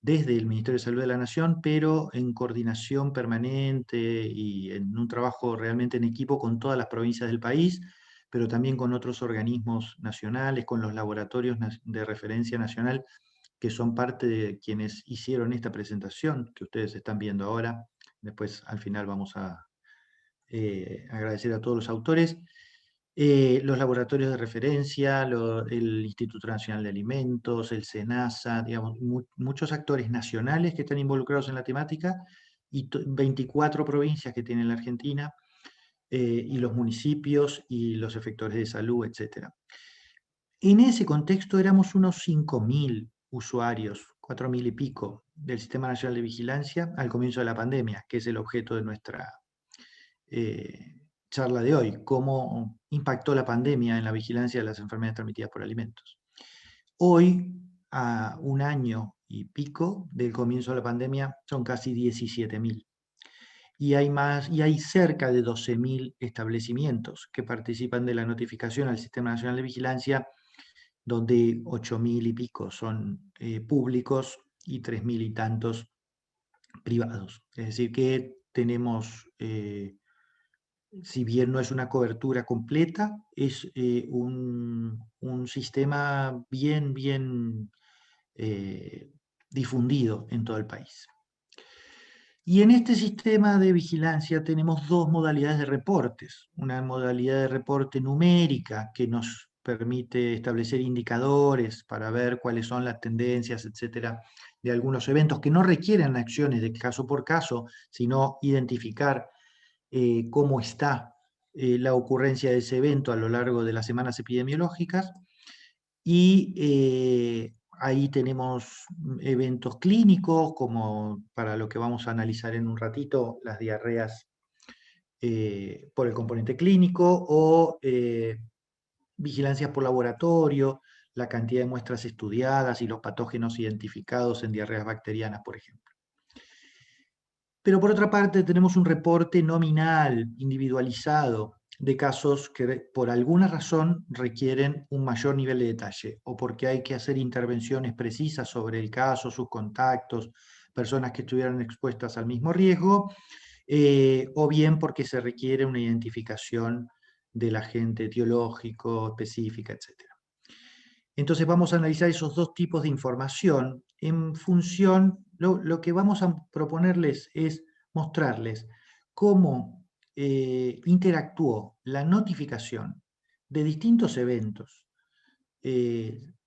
[SPEAKER 5] desde el Ministerio de Salud de la Nación, pero en coordinación permanente y en un trabajo realmente en equipo con todas las provincias del país, pero también con otros organismos nacionales, con los laboratorios de referencia nacional, que son parte de quienes hicieron esta presentación que ustedes están viendo ahora. Después, al final, vamos a agradecer a todos los autores. Los laboratorios de referencia, el Instituto Nacional de Alimentos, el SENASA, digamos, muchos actores nacionales que están involucrados en la temática, y 24 provincias que tiene la Argentina, y los municipios y los efectores de salud, etc. En ese contexto éramos unos 5.000 usuarios, 4.000 y pico, del Sistema Nacional de Vigilancia al comienzo de la pandemia, que es el objeto de nuestra charla de hoy, cómo impactó la pandemia en la vigilancia de las enfermedades transmitidas por alimentos. Hoy, a un año y pico del comienzo de la pandemia, son casi 17.000. Y hay cerca de 12.000 establecimientos que participan de la notificación al Sistema Nacional de Vigilancia, donde 8.000 y pico son públicos y 3.000 y tantos privados. Es decir, que tenemos, si bien no es una cobertura completa, es un sistema bien difundido en todo el país. Y en este sistema de vigilancia tenemos dos modalidades de reportes. Una modalidad de reporte numérica, que nos permite establecer indicadores para ver cuáles son las tendencias, etcétera, de algunos eventos que no requieren acciones de caso por caso, sino identificar cómo está la ocurrencia de ese evento a lo largo de las semanas epidemiológicas. Y ahí tenemos eventos clínicos, como para lo que vamos a analizar en un ratito, las diarreas por el componente clínico, o vigilancias por laboratorio, la cantidad de muestras estudiadas y los patógenos identificados en diarreas bacterianas, por ejemplo. Pero por otra parte tenemos un reporte nominal, individualizado, de casos que por alguna razón requieren un mayor nivel de detalle, o porque hay que hacer intervenciones precisas sobre el caso, sus contactos, personas que estuvieran expuestas al mismo riesgo, o bien porque se requiere una identificación del agente etiológico específica, etc. Entonces vamos a analizar esos dos tipos de información en función, lo que vamos a proponerles es mostrarles cómo interactuó la notificación de distintos eventos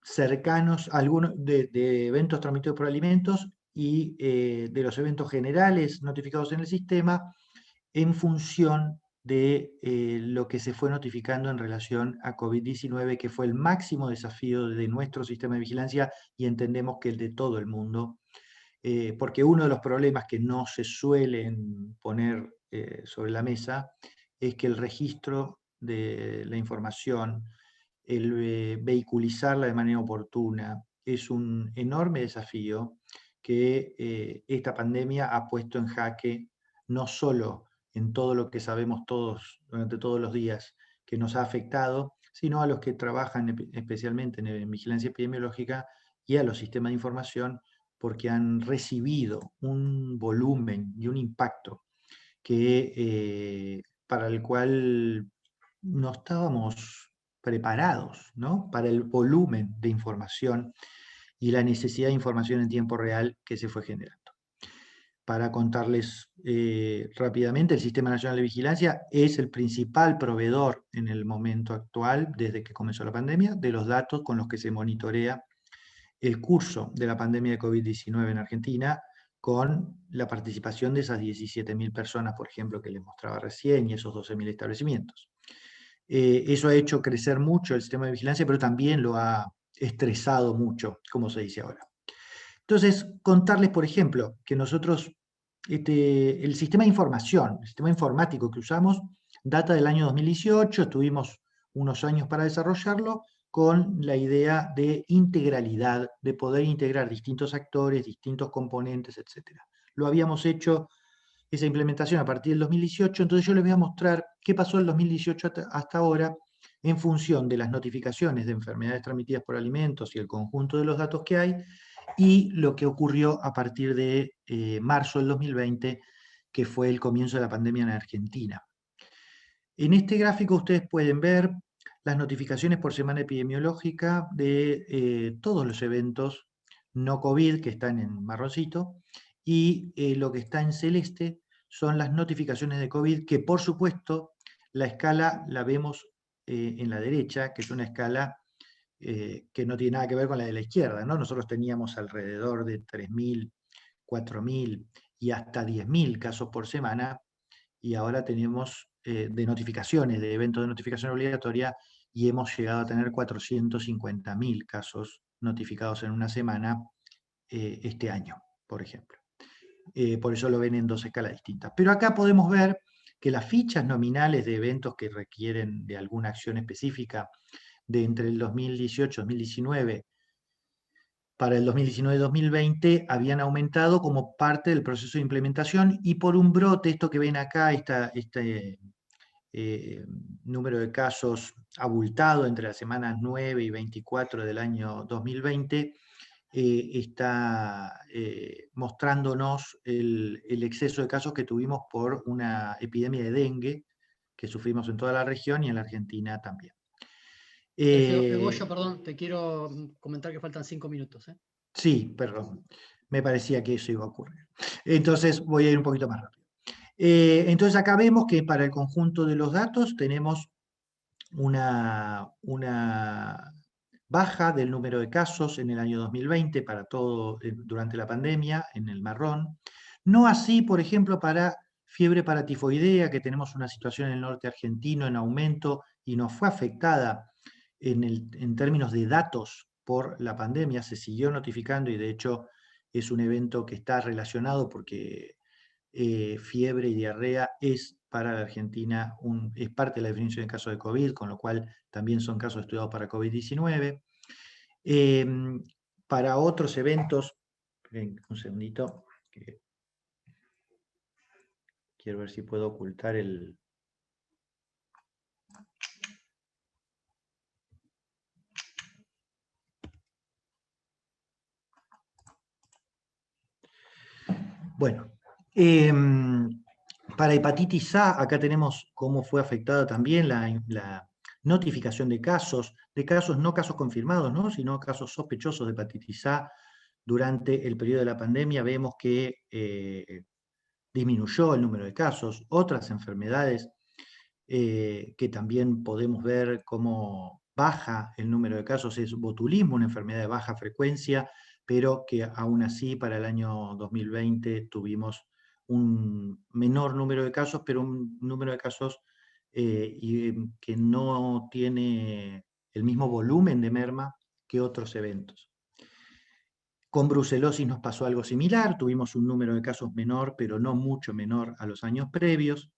[SPEAKER 5] cercanos, algunos de eventos transmitidos por alimentos y de los eventos generales notificados en el sistema, en función de lo que se fue notificando en relación a COVID-19, que fue el máximo desafío de nuestro sistema de vigilancia y entendemos que el de todo el mundo, porque uno de los problemas que no se suelen poner sobre la mesa es que el registro de la información, el vehiculizarla de manera oportuna, es un enorme desafío que esta pandemia ha puesto en jaque, no solo en todo lo que sabemos todos durante todos los días que nos ha afectado, sino a los que trabajan especialmente en vigilancia epidemiológica y a los sistemas de información, porque han recibido un volumen y un impacto para el cual no estábamos preparados, ¿no? Para el volumen de información y la necesidad de información en tiempo real que se fue generando. Para contarles rápidamente, el Sistema Nacional de Vigilancia es el principal proveedor en el momento actual, desde que comenzó la pandemia, de los datos con los que se monitorea el curso de la pandemia de COVID-19 en Argentina, con la participación de esas 17.000 personas, por ejemplo, que les mostraba recién, y esos 12.000 establecimientos. Eso ha hecho crecer mucho el sistema de vigilancia, pero también lo ha estresado mucho, como se dice ahora. Entonces, contarles, por ejemplo, que nosotros, el sistema de información, el sistema informático que usamos, data del año 2018, tuvimos unos años para desarrollarlo, con la idea de integralidad, de poder integrar distintos actores, distintos componentes, etc. Lo habíamos hecho, esa implementación, a partir del 2018, entonces yo les voy a mostrar qué pasó del 2018 hasta ahora en función de las notificaciones de enfermedades transmitidas por alimentos y el conjunto de los datos que hay, y lo que ocurrió a partir de marzo del 2020, que fue el comienzo de la pandemia en Argentina. En este gráfico ustedes pueden ver las notificaciones por semana epidemiológica de todos los eventos no COVID que están en marroncito, y lo que está en celeste son las notificaciones de COVID, que por supuesto la escala la vemos en la derecha, que es una escala que no tiene nada que ver con la de la izquierda, ¿no? Nosotros teníamos alrededor de 3.000, 4.000 y hasta 10.000 casos por semana, y ahora tenemos de notificaciones, de eventos de notificación obligatoria, y hemos llegado a tener 450.000 casos notificados en una semana este año, por ejemplo. Por eso lo ven en dos escalas distintas. Pero acá podemos ver que las fichas nominales de eventos que requieren de alguna acción específica de entre el 2018 y 2019, para el 2019-2020 habían aumentado como parte del proceso de implementación, y por un brote, esto que ven acá, este número de casos abultado entre las semanas 9 y 24 del año 2020, está mostrándonos el exceso de casos que tuvimos por una epidemia de dengue que sufrimos en toda la región y en la Argentina también.
[SPEAKER 1] Goyo, perdón, te quiero comentar que faltan 5 minutos.
[SPEAKER 5] Sí, perdón, me parecía que eso iba a ocurrir. Entonces voy a ir un poquito más rápido. Entonces acá vemos que para el conjunto de los datos tenemos una baja del número de casos en el año 2020 para todo durante la pandemia, en el marrón. No así, por ejemplo, para fiebre paratifoidea, que tenemos una situación en el norte argentino en aumento y nos fue afectada en términos de datos por la pandemia. Se siguió notificando y de hecho es un evento que está relacionado porque fiebre y diarrea es para la Argentina, es parte de la definición de casos de COVID, con lo cual también son casos estudiados para COVID-19. Para otros eventos, un segundito, que quiero ver si puedo ocultar el... Bueno, para hepatitis A, acá tenemos cómo fue afectada también la notificación de casos no casos confirmados, ¿no? Sino casos sospechosos de hepatitis A durante el periodo de la pandemia. Vemos que disminuyó el número de casos. Otras enfermedades que también podemos ver cómo baja el número de casos es botulismo, una enfermedad de baja frecuencia, pero que aún así para el año 2020 tuvimos un menor número de casos, pero un número de casos y que no tiene el mismo volumen de merma que otros eventos. Con brucelosis nos pasó algo similar, tuvimos un número de casos menor, pero no mucho menor a los años previos,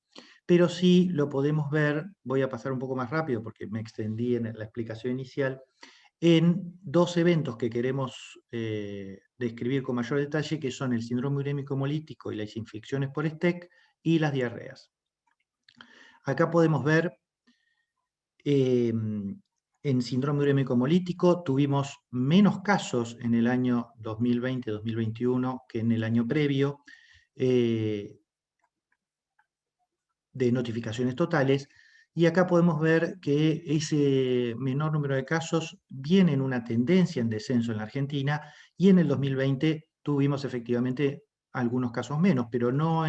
[SPEAKER 5] pero sí lo podemos ver, voy a pasar un poco más rápido porque me extendí en la explicación inicial, en dos eventos que queremos describir con mayor detalle, que son el síndrome urémico hemolítico y las infecciones por STEC y las diarreas. Acá podemos ver en síndrome urémico hemolítico tuvimos menos casos en el año 2020-2021 que en el año previo de notificaciones totales, y acá podemos ver que ese menor número de casos viene en una tendencia en descenso en la Argentina, y en el 2020 tuvimos efectivamente algunos casos menos, pero no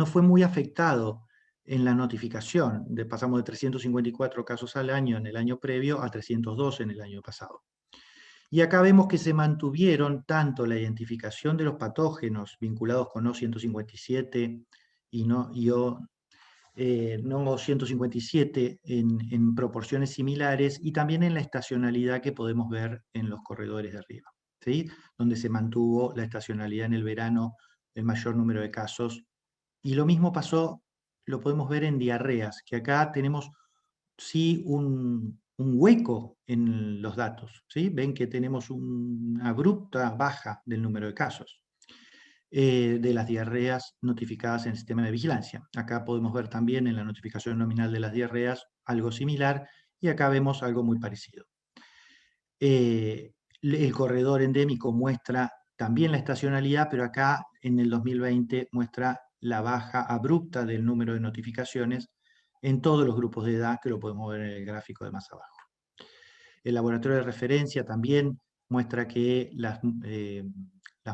[SPEAKER 5] fue muy afectado en la notificación. Pasamos de 354 casos al año en el año previo a 302 en el año pasado. Y acá vemos que se mantuvieron tanto la identificación de los patógenos vinculados con O157 y O157 en proporciones similares, y también en la estacionalidad que podemos ver en los corredores de arriba, ¿sí? Donde se mantuvo la estacionalidad en el verano, el mayor número de casos. Y lo mismo pasó, lo podemos ver en diarreas, que acá tenemos sí un hueco en los datos, ¿sí? Ven que tenemos una abrupta baja del número de casos de las diarreas notificadas en el sistema de vigilancia. Acá podemos ver también en la notificación nominal de las diarreas algo similar, y acá vemos algo muy parecido. El corredor endémico muestra también la estacionalidad, pero acá en el 2020 muestra la baja abrupta del número de notificaciones en todos los grupos de edad, que lo podemos ver en el gráfico de más abajo. El laboratorio de referencia también muestra que las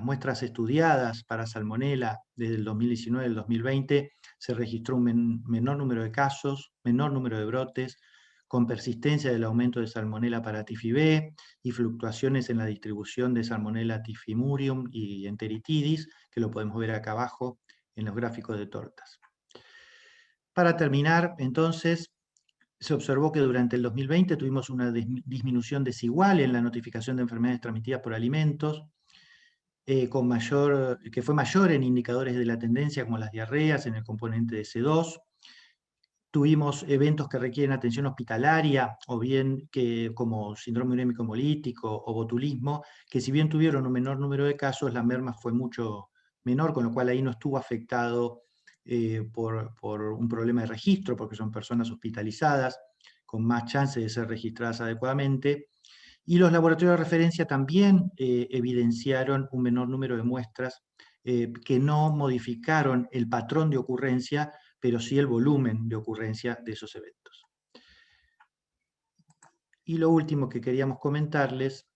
[SPEAKER 5] muestras estudiadas para salmonela desde el 2019 al 2020 se registró un menor número de casos, menor número de brotes, con persistencia del aumento de salmonela paratifidum y fluctuaciones en la distribución de salmonella typhimurium y enteritidis, que lo podemos ver acá abajo en los gráficos de tortas. Para terminar, entonces, se observó que durante el 2020 tuvimos una disminución desigual en la notificación de enfermedades transmitidas por alimentos, que fue mayor en indicadores de la tendencia como las diarreas en el componente de C2. Tuvimos eventos que requieren atención hospitalaria, o bien como síndrome urémico hemolítico o botulismo, que si bien tuvieron un menor número de casos, la merma fue mucho menor, con lo cual ahí no estuvo afectado por un problema de registro, porque son personas hospitalizadas con más chance de ser registradas adecuadamente. Y los laboratorios de referencia también evidenciaron un menor número de muestras que no modificaron el patrón de ocurrencia, pero sí el volumen de ocurrencia de esos eventos. Y lo último que queríamos comentarles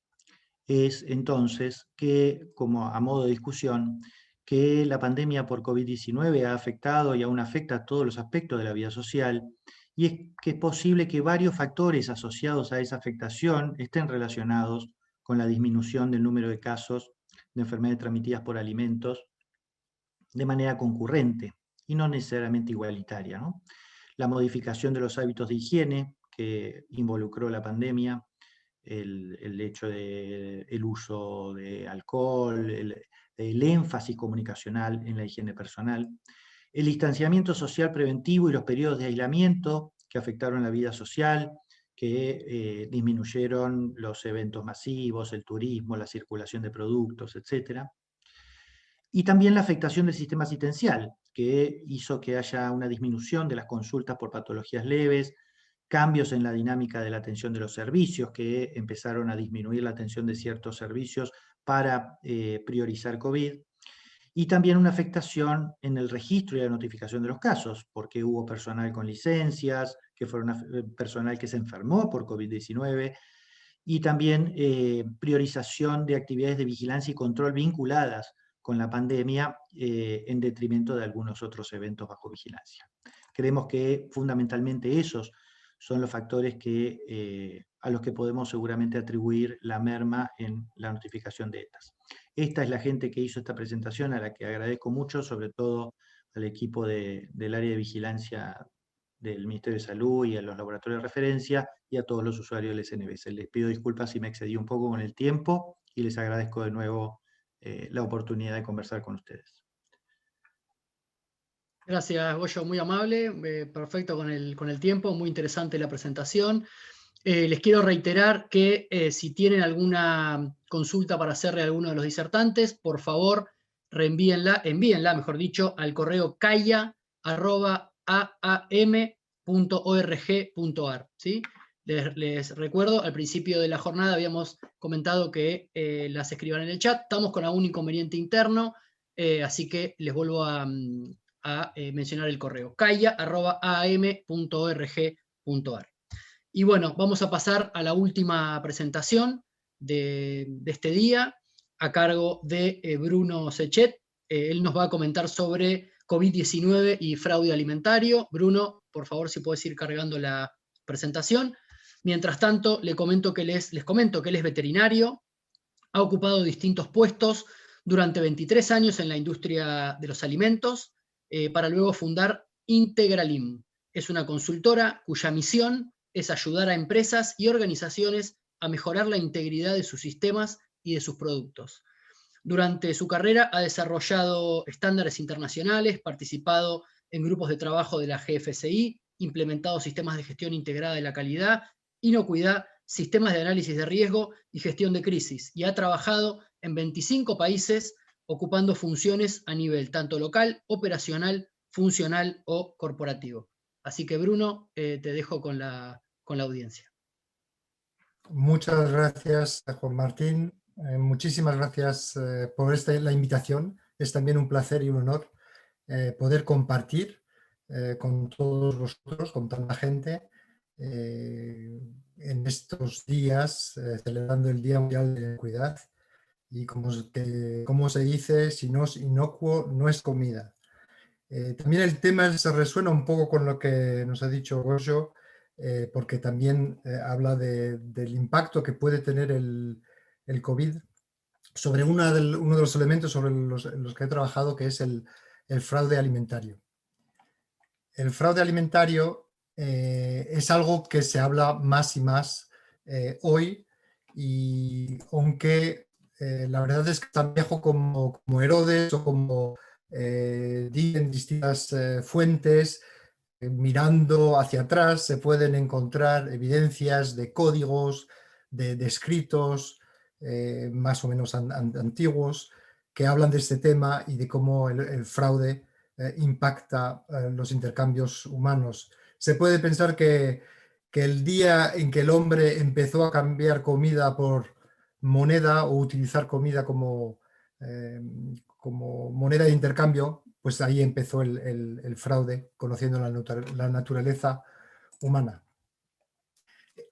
[SPEAKER 5] es entonces que, como a modo de discusión, que la pandemia por COVID-19 ha afectado y aún afecta a todos los aspectos de la vida social, y es que es posible que varios factores asociados a esa afectación estén relacionados con la disminución del número de casos de enfermedades transmitidas por alimentos de manera concurrente y no necesariamente igualitaria, ¿no? La modificación de los hábitos de higiene que involucró la pandemia, el hecho del uso de alcohol, el énfasis comunicacional en la higiene personal, el distanciamiento social preventivo y los periodos de aislamiento que afectaron la vida social, que disminuyeron los eventos masivos, el turismo, la circulación de productos, etc. Y también la afectación del sistema asistencial, que hizo que haya una disminución de las consultas por patologías leves, cambios en la dinámica de la atención de los servicios, que empezaron a disminuir la atención de ciertos servicios para priorizar COVID, y también una afectación en el registro y la notificación de los casos, porque hubo personal con licencias, que fueron personal que se enfermó por COVID-19, y también priorización de actividades de vigilancia y control vinculadas con la pandemia en detrimento de algunos otros eventos bajo vigilancia. Creemos que fundamentalmente esos son los factores a los que podemos seguramente atribuir la merma en la notificación de estas. Esta es la gente que hizo esta presentación, a la que agradezco mucho, sobre todo al equipo del área de vigilancia del Ministerio de Salud y a los laboratorios de referencia y a todos los usuarios del SNBS. Les pido disculpas si me excedí un poco con el tiempo y les agradezco de nuevo la oportunidad de conversar con ustedes.
[SPEAKER 1] Gracias, Goyo, muy amable, perfecto con el tiempo, muy interesante la presentación. Les quiero reiterar que si tienen alguna consulta para hacerle a alguno de los disertantes, por favor, envíenla, mejor dicho, al correo calla@aam.org.ar, ¿sí? Les recuerdo, al principio de la jornada habíamos comentado que las escriban en el chat. Estamos con algún inconveniente interno, así que les vuelvo a mencionar el correo, calla@aam.org.ar. Y bueno, vamos a pasar a la última presentación de este día, a cargo de Bruno Sechet. Él nos va a comentar sobre COVID-19 y fraude alimentario. Bruno, por favor, si puedes ir cargando la presentación. Mientras tanto, les comento que él es veterinario, ha ocupado distintos puestos durante 23 años en la industria de los alimentos, para luego fundar Integralim. Es una consultora cuya misión es ayudar a empresas y organizaciones a mejorar la integridad de sus sistemas y de sus productos. Durante su carrera ha desarrollado estándares internacionales, participado en grupos de trabajo de la GFCI, implementado sistemas de gestión integrada de la calidad, inocuidad, sistemas de análisis de riesgo y gestión de crisis, y ha trabajado en 25 países ocupando funciones a nivel tanto local, operacional, funcional o corporativo. Así que Bruno, te dejo con la audiencia.
[SPEAKER 6] Muchas gracias, Juan Martín. Muchísimas gracias por la invitación. Es también un placer y un honor poder compartir con todos vosotros, con tanta gente, en estos días celebrando el Día Mundial de la Inocuidad. Y como se dice, si no es inocuo, no es comida. También el tema se resuena un poco con lo que nos ha dicho Goyo, porque también habla del impacto que puede tener el COVID sobre uno de los elementos sobre los que he trabajado, que es el fraude alimentario. El fraude alimentario es algo que se habla más y más hoy, y aunque la verdad es que tan viejo como Herodes o como dicen distintas fuentes, mirando hacia atrás se pueden encontrar evidencias de códigos, de escritos más o menos antiguos que hablan de este tema y de cómo el fraude impacta los intercambios humanos. Se puede pensar que el día en que el hombre empezó a cambiar comida por moneda o utilizar comida como moneda de intercambio, pues ahí empezó el fraude, conociendo la naturaleza humana.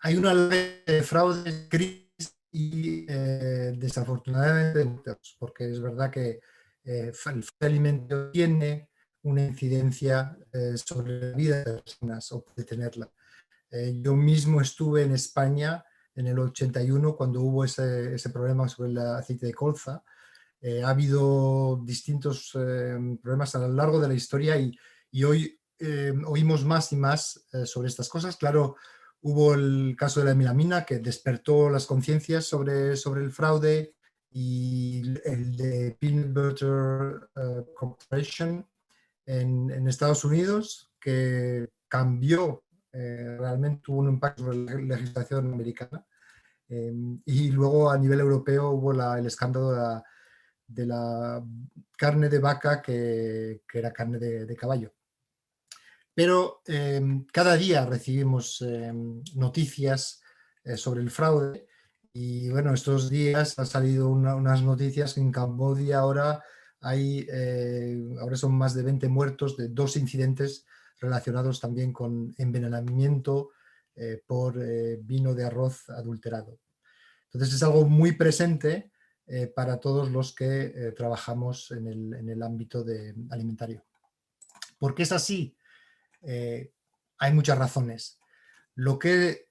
[SPEAKER 6] Hay una ley de fraude, crisis y desafortunadamente muchos, porque es verdad que el fraude alimentario tiene una incidencia sobre la vida de las personas, o puede tenerla. Yo mismo estuve en España en el 81 cuando hubo ese problema sobre el aceite de colza. Ha habido distintos problemas a lo largo de la historia y hoy oímos más y más sobre estas cosas. Claro, hubo el caso de la melamina que despertó las conciencias sobre el fraude, y el de Peanut Butter Corporation en Estados Unidos, que cambió, realmente tuvo un impacto sobre la legislación americana. Y luego a nivel europeo hubo el escándalo de la carne de vaca que era carne de caballo. Pero cada día recibimos noticias sobre el fraude, y bueno, estos días han salido unas noticias que en Camboya ahora son más de 20 muertos de 2 incidentes relacionados también con envenenamiento por vino de arroz adulterado. Entonces es algo muy presente para todos los que trabajamos en el ámbito alimentario. ¿Por qué es así? Hay muchas razones. Lo que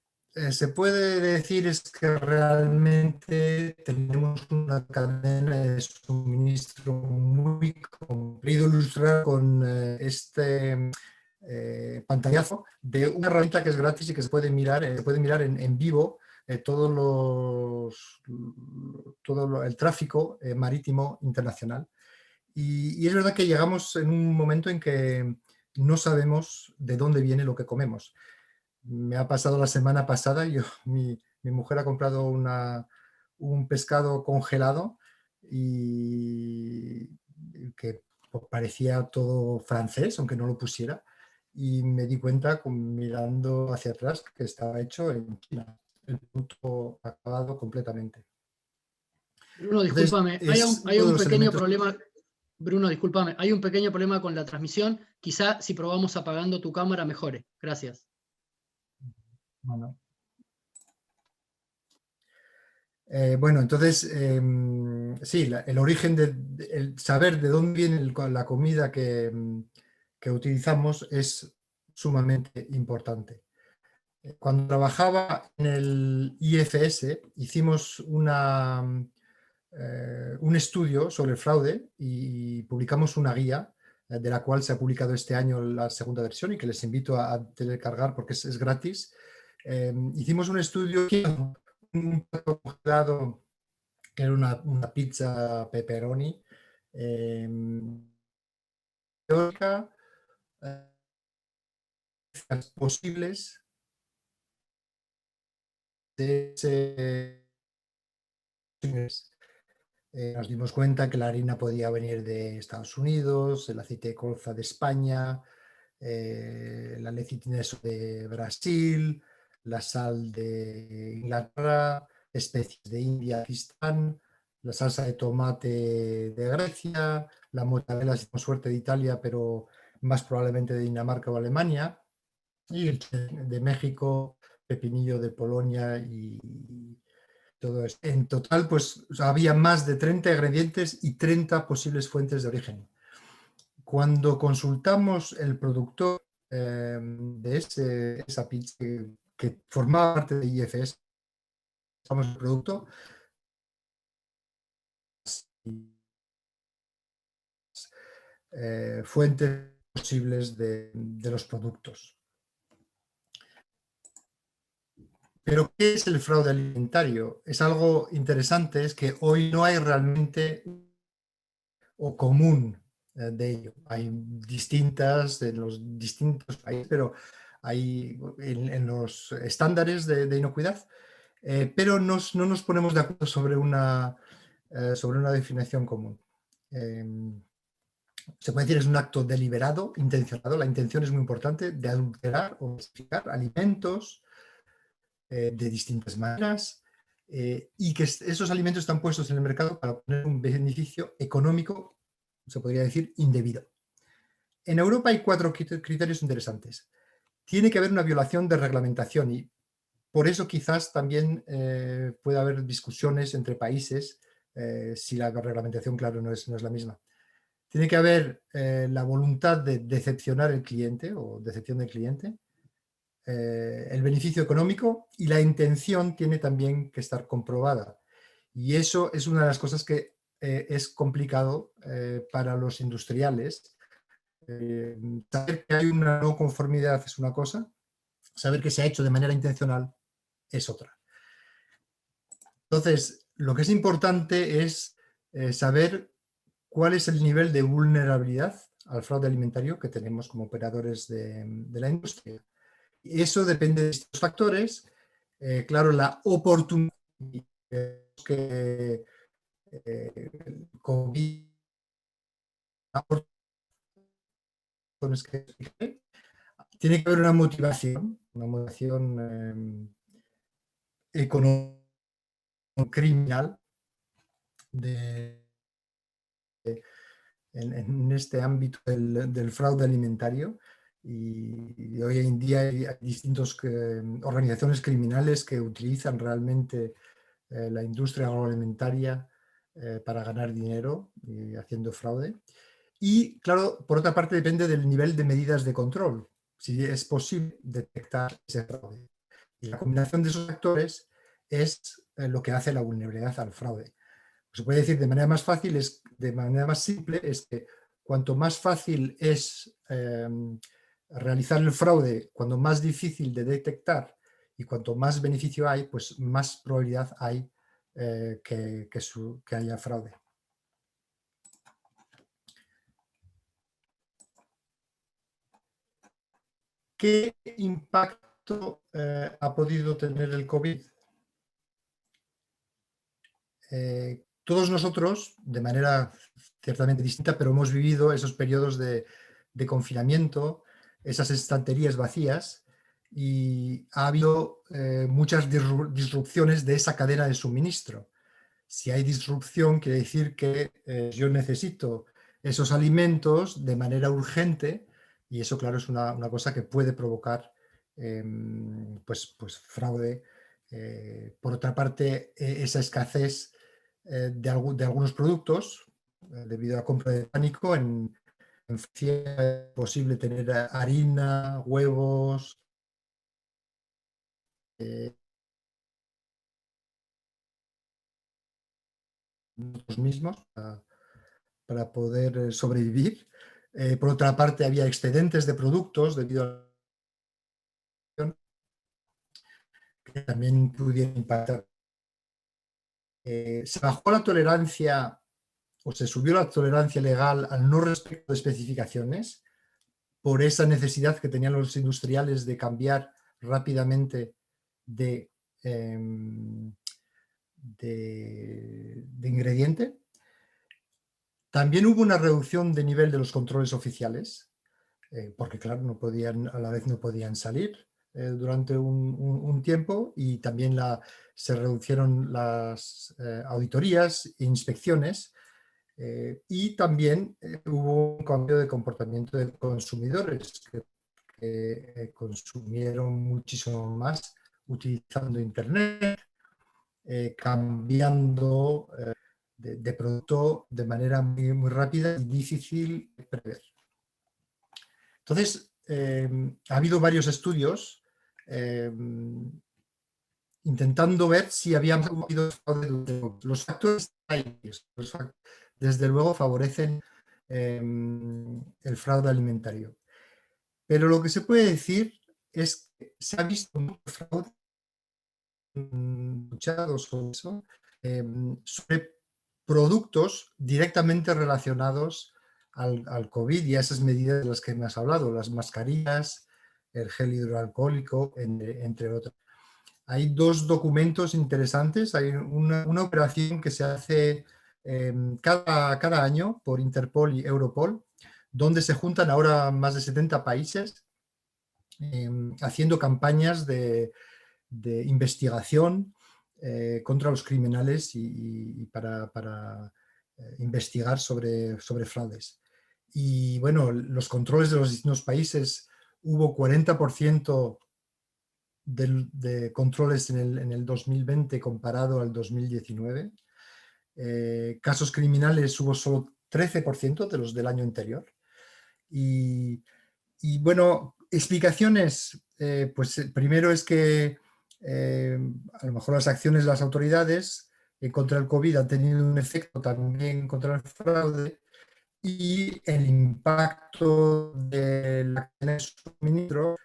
[SPEAKER 6] se puede decir es que realmente tenemos una cadena de suministro muy compleja. He ido a ilustrar con pantallazo de una herramienta que es gratis y que se puede mirar en vivo todo el tráfico marítimo internacional. Y es verdad que llegamos en un momento en que no sabemos de dónde viene lo que comemos. Me ha pasado la semana pasada, mi mujer ha comprado un pescado congelado y que parecía todo francés, aunque no lo pusiera, y me di cuenta mirando hacia atrás que estaba hecho en China, el producto acabado completamente.
[SPEAKER 1] Bruno,
[SPEAKER 6] Entonces,
[SPEAKER 1] discúlpame,
[SPEAKER 6] es
[SPEAKER 1] hay
[SPEAKER 6] uno de
[SPEAKER 1] un
[SPEAKER 6] los
[SPEAKER 1] pequeño
[SPEAKER 6] elementos.
[SPEAKER 1] problema. Bruno, discúlpame, hay un pequeño problema con la transmisión. Quizá si probamos apagando tu cámara mejore. Gracias.
[SPEAKER 6] Bueno. Bueno, entonces, sí, el origen el saber de dónde viene la comida que utilizamos es sumamente importante. Cuando trabajaba en el IFS hicimos un estudio sobre el fraude y publicamos una guía de la cual se ha publicado este año la segunda versión y que les invito a telecargar porque es gratis. Hicimos un estudio, un plato congelado que era una pizza pepperoni teórica, posibles de ese. Nos dimos cuenta que la harina podía venir de Estados Unidos, el aceite de colza de España, la lecitina de Brasil, la sal de Inglaterra, especies de India, Pakistán, la salsa de tomate de Grecia, la mozzarella, si tenemos suerte, de Italia, pero más probablemente de Dinamarca o Alemania, y el de México, pepinillo de Polonia y todo esto. En total, pues había más de 30 ingredientes y 30 posibles fuentes de origen. Cuando consultamos el productor de esa pizza que formaba parte de IFS, el producto, fuentes posibles de los productos. Pero, ¿qué es el fraude alimentario? Es algo interesante, es que hoy no hay realmente o común de ello. Hay distintas en los distintos países, pero hay en los estándares de inocuidad, pero no nos ponemos de acuerdo sobre una definición común. Se puede decir es un acto deliberado, intencionado. La intención es muy importante, de adulterar o modificar alimentos de distintas maneras y que esos alimentos están puestos en el mercado para obtener un beneficio económico, se podría decir, indebido. En Europa hay 4 criterios interesantes. Tiene que haber una violación de reglamentación y por eso quizás también puede haber discusiones entre países si la reglamentación, claro, no es la misma. Tiene que haber la voluntad de decepcionar al cliente o decepción del cliente, el beneficio económico y la intención tiene también que estar comprobada. Y eso es una de las cosas que es complicado para los industriales. Saber que hay una no conformidad es una cosa, saber que se ha hecho de manera intencional es otra. Entonces, lo que es importante es saber cuál es el nivel de vulnerabilidad al fraude alimentario que tenemos como operadores de la industria. Y eso depende de estos factores. Claro, la oportunidad que tiene que haber una motivación económica criminal en este ámbito del fraude alimentario. Y hoy en día hay distintas organizaciones criminales que utilizan realmente la industria agroalimentaria para ganar dinero haciendo fraude. Y claro, por otra parte depende del nivel de medidas de control, si es posible detectar ese fraude. Y la combinación de esos factores es lo que hace la vulnerabilidad al fraude. Se puede decir de manera más fácil, de manera más simple, es que cuanto más fácil es realizar el fraude, cuando más difícil de detectar y cuanto más beneficio hay, pues más probabilidad hay que haya fraude. ¿Qué impacto ha podido tener el COVID? Todos nosotros, de manera ciertamente distinta, pero hemos vivido esos periodos de confinamiento, esas estanterías vacías, y ha habido muchas disrupciones de esa cadena de suministro. Si hay disrupción, quiere decir que yo necesito esos alimentos de manera urgente, y eso, claro, es una cosa que puede provocar pues fraude. Por otra parte, esa escasez de algunos productos, debido a la compra de pánico, en Francia es posible tener harina, huevos, nosotros mismos para poder sobrevivir. Por otra parte, había excedentes de productos debido a que también pudieron impactar. Se bajó la tolerancia o se subió la tolerancia legal al no respeto de especificaciones por esa necesidad que tenían los industriales de cambiar rápidamente de ingrediente. También hubo una reducción de nivel de los controles oficiales, porque claro, a la vez no podían salir durante un tiempo, y también se reducieron las auditorías e inspecciones, y también hubo un cambio de comportamiento de consumidores que consumieron muchísimo más utilizando Internet, cambiando de producto de manera muy, muy rápida y difícil de prever. Entonces, ha habido varios estudios intentando ver si había habido fraude. Los factores desde luego favorecen el fraude alimentario. Pero lo que se puede decir es que se ha visto mucho fraude sobre eso, sobre productos directamente relacionados al COVID y a esas medidas de las que me has hablado, las mascarillas, el gel hidroalcohólico, entre otros. Hay dos documentos interesantes. Hay una operación que se hace cada año por Interpol y Europol, donde se juntan ahora más de 70 países haciendo campañas de investigación contra los criminales y para investigar sobre fraudes. Y bueno, los controles de los distintos países, hubo 40% de controles en el 2020 comparado al 2019. Casos criminales hubo solo 13% de los del año anterior. Y bueno, explicaciones, pues primero es que a lo mejor las acciones de las autoridades contra el COVID han tenido un efecto también contra el fraude, y el impacto de la cadena de suministro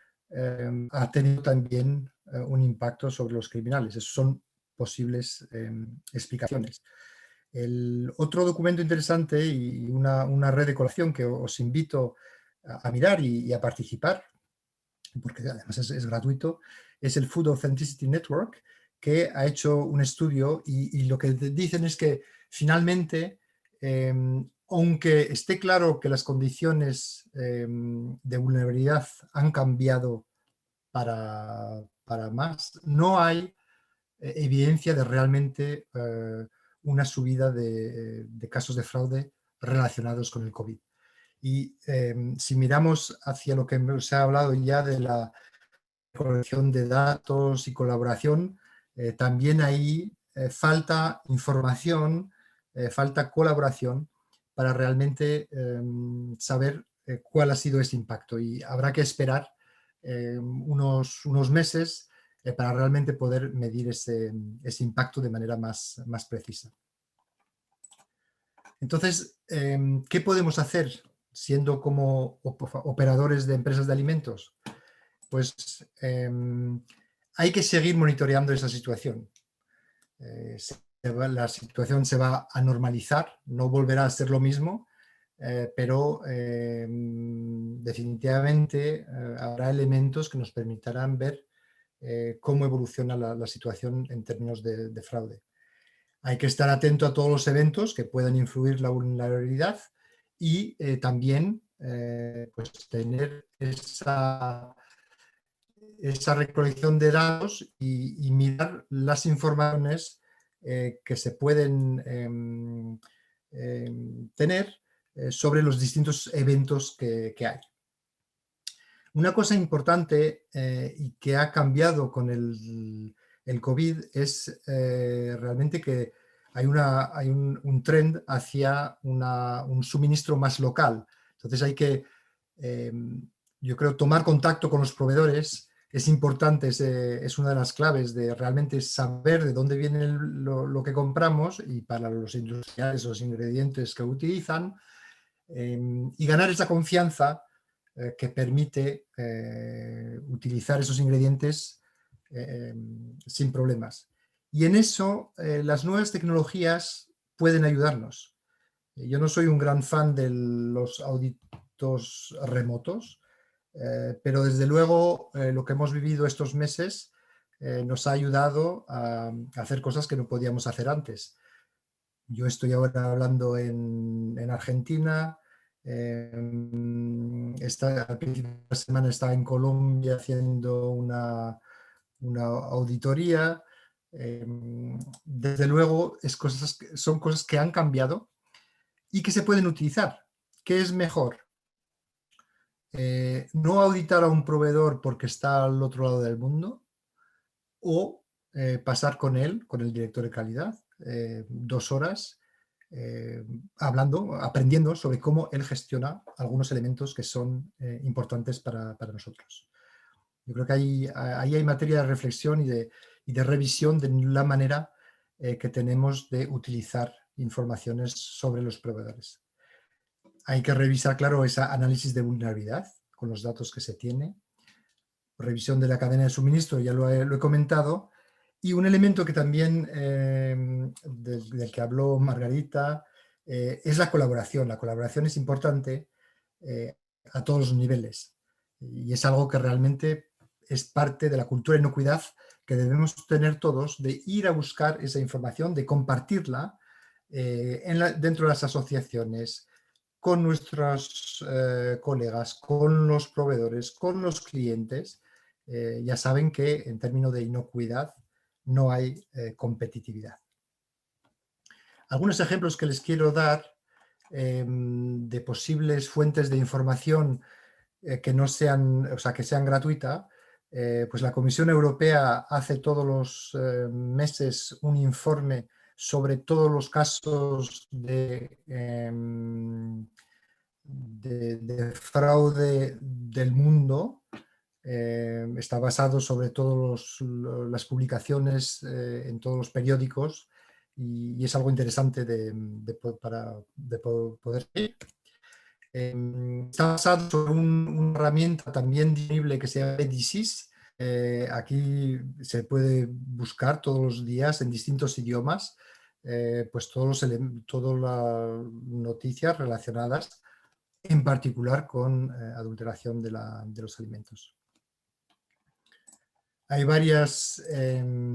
[SPEAKER 6] ha tenido también un impacto sobre los criminales. Esas son posibles explicaciones. El otro documento interesante y una red de colaboración que os invito a mirar y a participar, porque además es gratuito, es el Food Authenticity Network, que ha hecho un estudio y lo que dicen es que finalmente, aunque esté claro que las condiciones de vulnerabilidad han cambiado para más, no hay evidencia de realmente una subida de casos de fraude relacionados con el COVID. Y si miramos hacia lo que se ha hablado ya de la colección de datos y colaboración, también ahí falta información, falta colaboración para realmente saber cuál ha sido ese impacto, y habrá que esperar unos meses para realmente poder medir ese impacto de manera más precisa. Entonces, ¿qué podemos hacer siendo como operadores de empresas de alimentos, pues hay que seguir monitoreando esa situación. La situación se va a normalizar, no volverá a ser lo mismo, pero definitivamente habrá elementos que nos permitirán ver cómo evoluciona la situación en términos de fraude. Hay que estar atento a todos los eventos que puedan influir la vulnerabilidad y también pues tener esa recolección de datos y mirar las informaciones que se pueden tener sobre los distintos eventos que hay. Una cosa importante y que ha cambiado con el COVID es realmente que hay un trend hacia un suministro más local. Entonces hay que, yo creo, tomar contacto con los proveedores. Es importante, es una de las claves de realmente saber de dónde viene lo que compramos y para los industriales, los ingredientes que utilizan, y ganar esa confianza que permite utilizar esos ingredientes sin problemas. Y en eso las nuevas tecnologías pueden ayudarnos. Yo no soy un gran fan de los auditos remotos, pero desde luego lo que hemos vivido estos meses nos ha ayudado a hacer cosas que no podíamos hacer antes. Yo estoy ahora hablando en Argentina, al principio de la semana estaba en Colombia haciendo una auditoría. Desde luego son cosas que han cambiado y que se pueden utilizar. ¿Qué es mejor? No auditar a un proveedor porque está al otro lado del mundo, o pasar con él, con el director de calidad, 2 horas aprendiendo sobre cómo él gestiona algunos elementos que son importantes para nosotros. Yo creo que ahí hay materia de reflexión y de revisión de la manera que tenemos de utilizar informaciones sobre los proveedores. Hay que revisar, claro, ese análisis de vulnerabilidad con los datos que se tiene, revisión de la cadena de suministro, ya lo he comentado, y un elemento que también del que habló Margarita es la colaboración. La colaboración es importante a todos los niveles y es algo que realmente es parte de la cultura de inocuidad que debemos tener todos, de ir a buscar esa información, de compartirla dentro de las asociaciones, con nuestros colegas, con los proveedores, con los clientes. Ya saben que en términos de inocuidad no hay competitividad. Algunos ejemplos que les quiero dar de posibles fuentes de información que no sean, o sea, que sean gratuitas. Pues la Comisión Europea hace todos los meses un informe sobre todos los casos de fraude del mundo. Está basado sobre todo las publicaciones en todos los periódicos y es algo interesante de poder ver. Está basado sobre una herramienta también disponible que se llama DCIS. Aquí se puede buscar todos los días en distintos idiomas pues todas las noticias relacionadas en particular con adulteración de los alimentos. Hay varios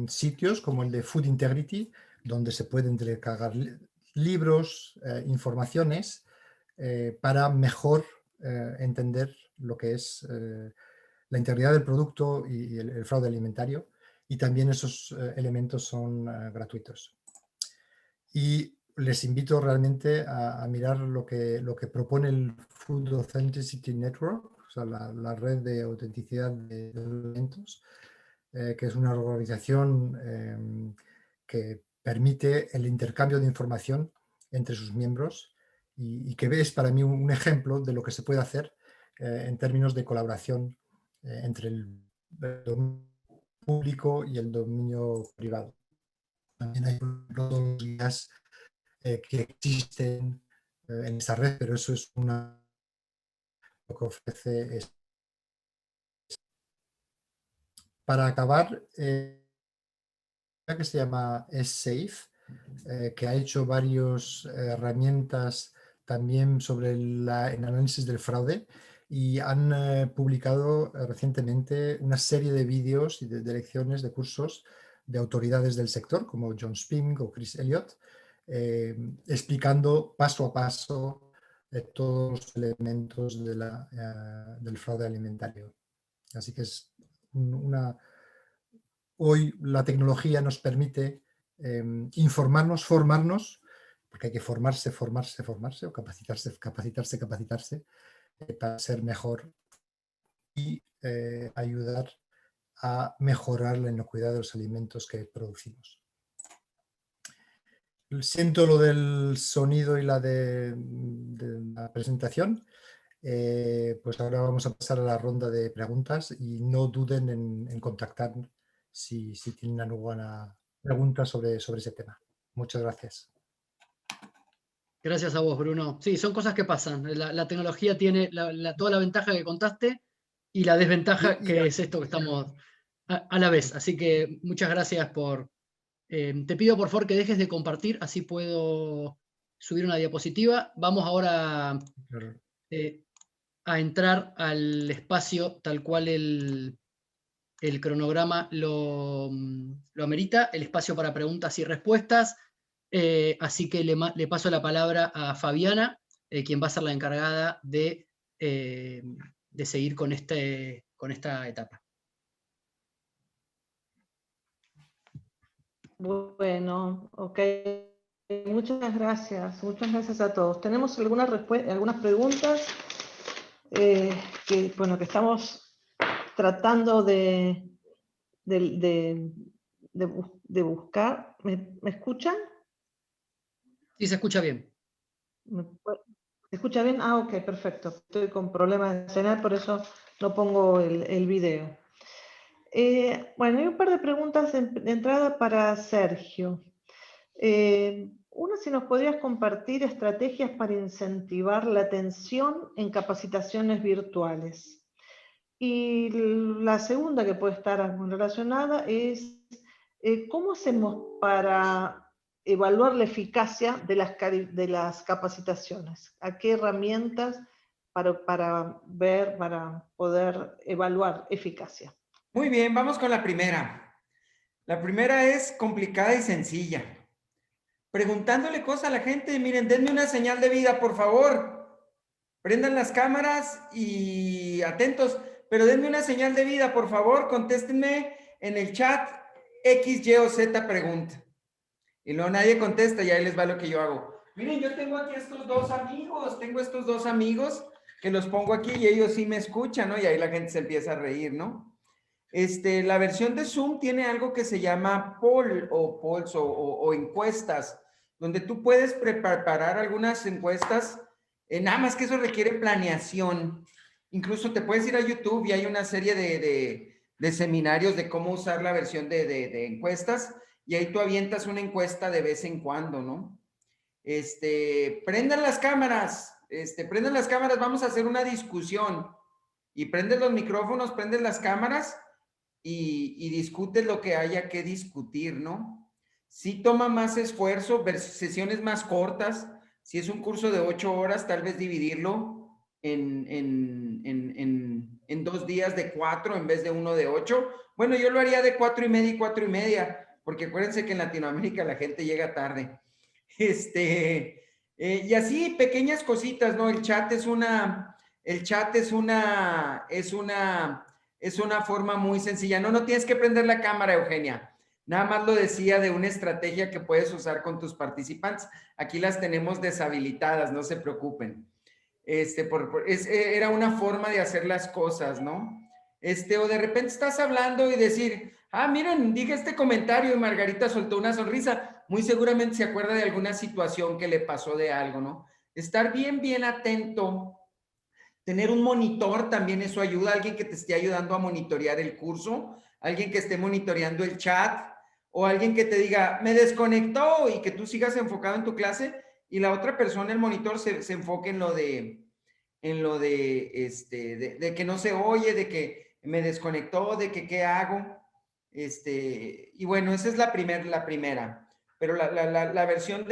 [SPEAKER 6] sitios como el de Food Integrity donde se pueden descargar libros, informaciones para mejor entender lo que es la integridad del producto y el fraude alimentario, y también esos elementos son gratuitos. Y les invito realmente a mirar lo que propone el Food Authenticity Network, o sea, la red de autenticidad de alimentos, que es una organización que permite el intercambio de información entre sus miembros y que es para mí un ejemplo de lo que se puede hacer en términos de colaboración entre el dominio público y el dominio privado. También hay todos los guías que existen en esa red, pero eso es una lo que ofrece es. Para acabar, que se llama SSafe, que ha hecho varias herramientas también sobre el análisis del fraude y han publicado recientemente una serie de vídeos y de lecciones, de cursos de autoridades del sector como John Spink o Chris Elliott, explicando paso a paso todos los elementos del fraude alimentario. Así que es hoy la tecnología nos permite informarnos, formarnos, porque hay que formarse, o capacitarse para ser mejor y ayudar a mejorar la inocuidad de los alimentos que producimos. Siento lo del sonido y de la presentación. Pues ahora vamos a pasar a la ronda de preguntas y no duden en contactar si tienen alguna pregunta sobre ese tema. Muchas gracias.
[SPEAKER 1] Gracias a vos, Bruno. Sí, son cosas que pasan. La tecnología tiene toda la ventaja que contaste y la desventaja que es esto que estamos a la vez. Así que muchas gracias por... te pido por favor que dejes de compartir, así puedo subir una diapositiva. Vamos ahora a entrar al espacio tal cual el cronograma lo amerita, el espacio para preguntas y respuestas. Así que le paso la palabra a Fabiana, quien va a ser la encargada de seguir con esta etapa.
[SPEAKER 2] Bueno, ok. Muchas gracias a todos. Tenemos algunas preguntas que estamos tratando de buscar. ¿Me escuchan?
[SPEAKER 1] Sí, se escucha bien.
[SPEAKER 2] ¿Se escucha bien? Ah, ok, perfecto. Estoy con problemas de señal, por eso no pongo el video. Bueno, hay un par de preguntas de entrada para Sergio. Una, si nos podrías compartir estrategias para incentivar la atención en capacitaciones virtuales. Y la segunda, que puede estar muy relacionada, es ¿cómo hacemos para evaluar la eficacia de las capacitaciones? ¿A qué herramientas para poder evaluar eficacia?
[SPEAKER 4] Muy bien, vamos con la primera. La primera es complicada y sencilla. Preguntándole cosas a la gente, miren, denme una señal de vida, por favor. Prendan las cámaras y atentos, pero denme una señal de vida, por favor, contéstenme en el chat X, Y o Z pregunta. Y luego nadie contesta y ahí les va lo que yo hago. Miren, yo tengo aquí estos dos amigos que los pongo aquí y ellos sí me escuchan, ¿no? Y ahí la gente se empieza a reír, ¿no? La versión de Zoom tiene algo que se llama poll o polls o encuestas, donde tú puedes preparar algunas encuestas, nada más que eso requiere planeación. Incluso te puedes ir a YouTube y hay una serie de seminarios de cómo usar la versión de encuestas y ahí tú avientas una encuesta de vez en cuando, ¿no? Prendan las cámaras, vamos a hacer una discusión y prendes los micrófonos, prendes las cámaras y discutes lo que haya que discutir, ¿no? Sí toma más esfuerzo, ver sesiones más cortas. Si es un curso de 8 horas, tal vez dividirlo en 2 días de 4 en vez de uno de 8. Bueno, yo lo haría de 4:30 y 4:30, porque acuérdense que en Latinoamérica la gente llega tarde. Y así, pequeñas cositas, ¿no? El chat es una forma muy sencilla. No tienes que prender la cámara, Eugenia. Nada más lo decía de una estrategia que puedes usar con tus participantes. Aquí las tenemos deshabilitadas, no se preocupen. Era una forma de hacer las cosas, ¿no? O de repente estás hablando y decir, miren, dije este comentario y Margarita soltó una sonrisa. Muy seguramente se acuerda de alguna situación que le pasó de algo, ¿no? Estar bien atento. Tener un monitor también eso ayuda, alguien que te esté ayudando a monitorear el curso, alguien que esté monitoreando el chat o alguien que te diga, me desconectó y que tú sigas enfocado en tu clase y la otra persona, el monitor, se enfoque en lo de en lo de que no se oye, de que me desconectó, de que qué hago. Y bueno, esa es la primera. Pero la versión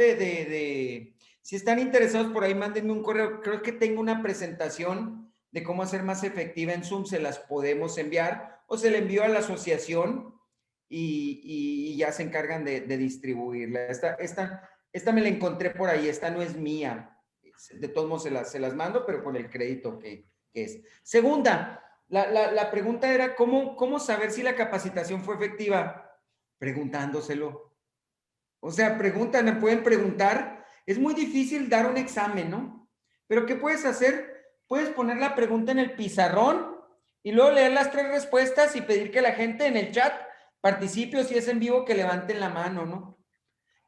[SPEAKER 4] si están interesados por ahí, mándenme un correo. Creo que tengo una presentación de cómo hacer más efectiva en Zoom, se las podemos enviar o se la envío a la asociación y ya se encargan de distribuirla. Esta me la encontré por ahí, esta no es mía. De todos modos se las mando, pero con el crédito que es. Segunda, la pregunta era, ¿cómo saber si la capacitación fue efectiva? Preguntándoselo. O sea, me pueden preguntar. Es muy difícil dar un examen, ¿no? Pero ¿qué puedes hacer? Puedes poner la pregunta en el pizarrón y luego leer las 3 respuestas y pedir que la gente en el chat participe, o si es en vivo que levanten la mano, ¿no?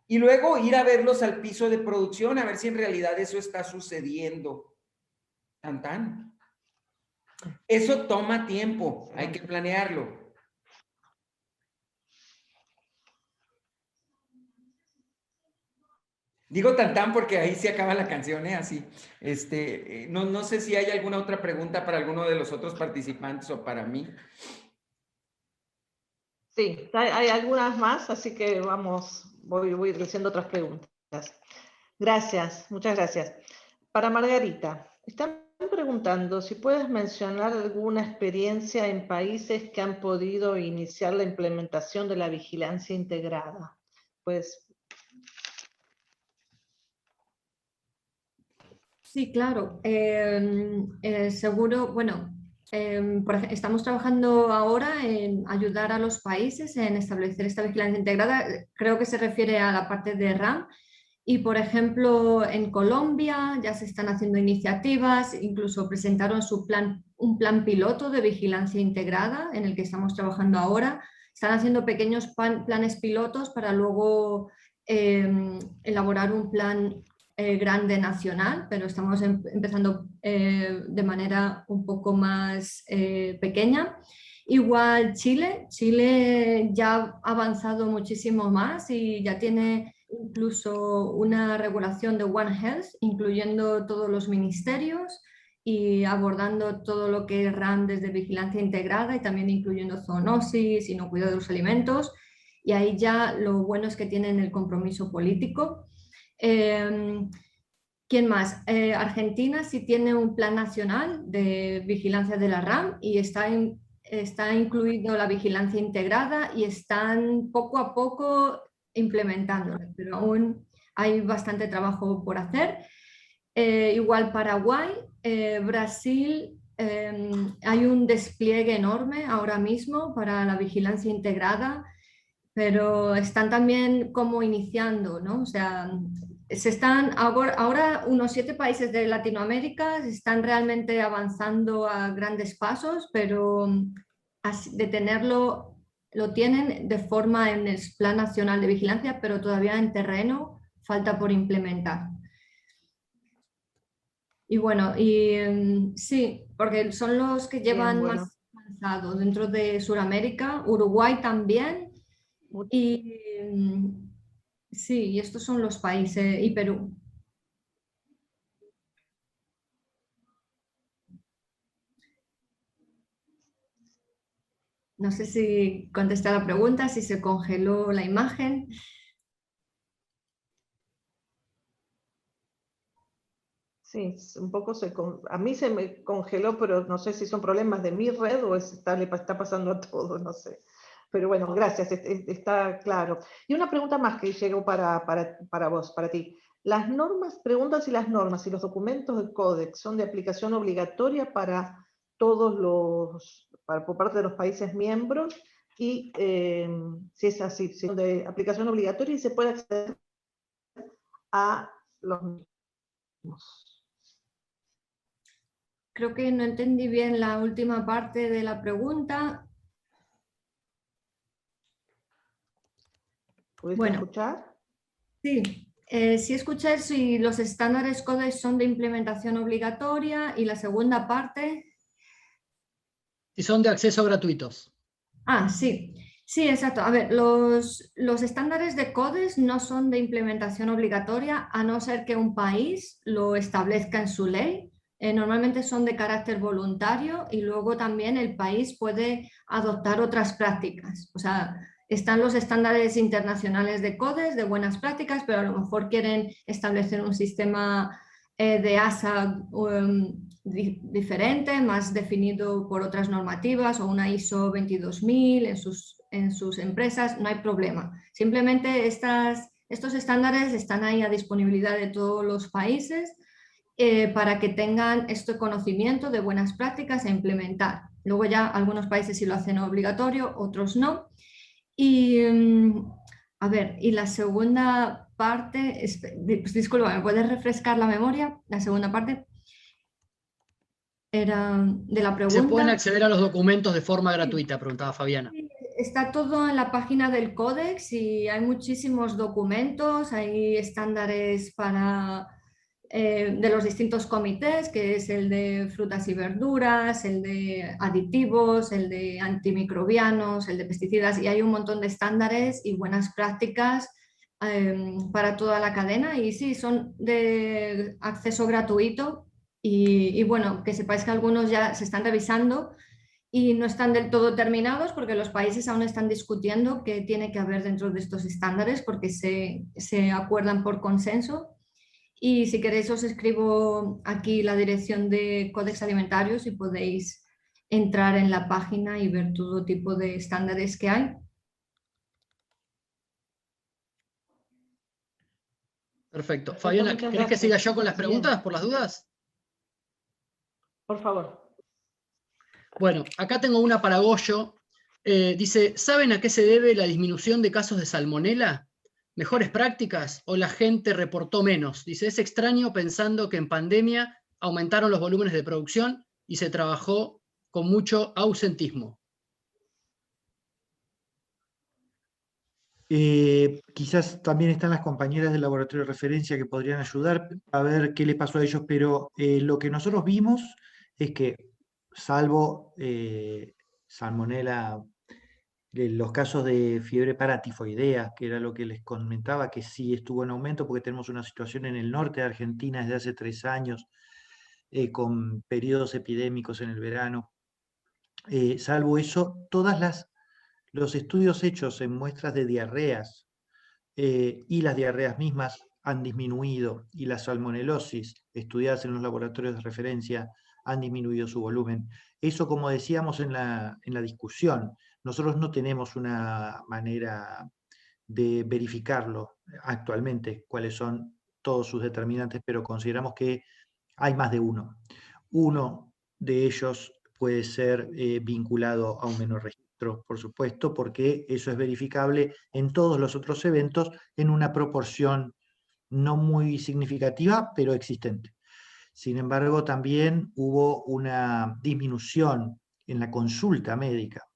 [SPEAKER 4] Y luego ir a verlos al piso de producción a ver si en realidad eso está sucediendo. Tan, tan. Eso toma tiempo, hay que planearlo. Digo tan tan porque ahí se acaba la canción, así. No sé si hay alguna otra pregunta para alguno de los otros participantes o para mí.
[SPEAKER 2] Sí, hay algunas más, así que voy haciendo otras preguntas. Gracias, muchas gracias. Para Margarita, están preguntando si puedes mencionar alguna experiencia en países que han podido iniciar la implementación de la vigilancia integrada. Pues.
[SPEAKER 3] Sí, claro. Seguro, bueno, estamos trabajando ahora en ayudar a los países en establecer esta vigilancia integrada. Creo que se refiere a la parte de RAM. Y, por ejemplo, en Colombia ya se están haciendo iniciativas, incluso presentaron un plan piloto de vigilancia integrada en el que estamos trabajando ahora. Están haciendo pequeños planes pilotos para luego elaborar un plan grande nacional, pero estamos empezando de manera un poco más pequeña. Igual Chile ya ha avanzado muchísimo más y ya tiene incluso una regulación de One Health, incluyendo todos los ministerios y abordando todo lo que es RAM desde vigilancia integrada y también incluyendo zoonosis y no cuidado de los alimentos. Y ahí ya lo bueno es que tienen el compromiso político. ¿Quién más? Argentina sí tiene un plan nacional de vigilancia de la RAM y está incluido la vigilancia integrada y están poco a poco implementándolo, pero aún hay bastante trabajo por hacer. Igual Paraguay, Brasil, hay un despliegue enorme ahora mismo para la vigilancia integrada, pero están también como iniciando, ¿no? O sea, ahora unos 7 países de Latinoamérica están realmente avanzando a grandes pasos, pero de tenerlo, lo tienen de forma en el Plan Nacional de Vigilancia, pero todavía en terreno falta por implementar. Y bueno, sí, porque son los que llevan más avanzados dentro de Sudamérica, Uruguay también, y sí, y estos son los países, y Perú. No sé si contesté la pregunta, si se congeló la imagen.
[SPEAKER 2] Sí, un poco a mí se me congeló, pero no sé si son problemas de mi red o le está pasando a todos, no sé. Pero bueno, gracias, está claro. Y una pregunta más que llegó para vos, para ti. Preguntas si las normas y los documentos del Códex son de aplicación obligatoria para todos por parte de los países miembros, y si es así, si son de aplicación obligatoria y se puede acceder a los mismos.
[SPEAKER 3] Creo que no entendí bien la última parte de la pregunta.
[SPEAKER 2] ¿Pudiste escuchar?
[SPEAKER 3] Sí, sí escuché si los estándares Codex son de implementación obligatoria, y la segunda parte.
[SPEAKER 1] Si son de acceso gratuitos.
[SPEAKER 3] Sí. Sí, exacto. A ver, los estándares de Codex no son de implementación obligatoria, a no ser que un país lo establezca en su ley. normalmente son de carácter voluntario y luego también el país puede adoptar otras prácticas. O sea, están los estándares internacionales de CODES, de buenas prácticas, pero a lo mejor quieren establecer un sistema de ASA diferente, más definido por otras normativas, o una ISO 22000 en sus empresas, no hay problema. Simplemente estos estándares están ahí a disponibilidad de todos los países para que tengan este conocimiento de buenas prácticas a implementar. Luego ya algunos países sí lo hacen obligatorio, otros no. Y a ver, y la segunda parte, disculpa, ¿me puedes refrescar la memoria? La segunda parte era de la pregunta.
[SPEAKER 1] ¿Se pueden acceder a los documentos de forma gratuita? Preguntaba Fabiana.
[SPEAKER 3] Está todo en la página del Codex y hay muchísimos documentos, hay estándares de los distintos comités, que es el de frutas y verduras, el de aditivos, el de antimicrobianos, el de pesticidas, y hay un montón de estándares y buenas prácticas para toda la cadena, y sí, son de acceso gratuito y bueno, que sepáis que algunos ya se están revisando y no están del todo terminados porque los países aún están discutiendo qué tiene que haber dentro de estos estándares porque se acuerdan por consenso. Y si queréis os escribo aquí la dirección de Codex Alimentarios y podéis entrar en la página y ver todo tipo de estándares que hay.
[SPEAKER 1] Perfecto. Fabiana, ¿querés que siga yo con las preguntas por las dudas?
[SPEAKER 2] Por favor.
[SPEAKER 1] Bueno, acá tengo una para Goyo. Dice, ¿saben a qué se debe la disminución de casos de salmonela? ¿Mejores prácticas o la gente reportó menos? Dice, es extraño pensando que en pandemia aumentaron los volúmenes de producción y se trabajó con mucho ausentismo.
[SPEAKER 5] Quizás también están las compañeras del laboratorio de referencia que podrían ayudar a ver qué le pasó a ellos, pero lo que nosotros vimos es que, salvo salmonela, los casos de fiebre paratifoidea, que era lo que les comentaba, que sí estuvo en aumento porque tenemos una situación en el norte de Argentina desde hace 3 años, con periodos epidémicos en el verano. Salvo eso, los estudios hechos en muestras de diarreas y las diarreas mismas han disminuido, y la salmonelosis estudiadas en los laboratorios de referencia han disminuido su volumen. Eso, como decíamos en la discusión, nosotros no tenemos una manera de verificarlo actualmente, cuáles son todos sus determinantes, pero consideramos que hay más de uno. Uno de ellos puede ser vinculado a un menor registro, por supuesto, porque eso es verificable en todos los otros eventos en una proporción no muy significativa, pero existente. Sin embargo, también hubo una disminución en la consulta médica.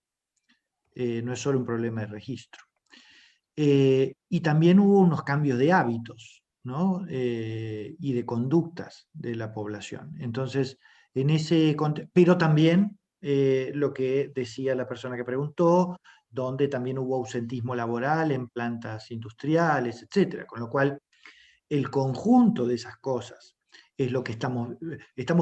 [SPEAKER 5] No es solo un problema de registro. Y también hubo unos cambios de hábitos, ¿no? Y de conductas de la población. Entonces, pero también lo que decía la persona que preguntó, donde también hubo ausentismo laboral en plantas industriales, etcétera. Con lo cual, el conjunto de esas cosas es lo que estamos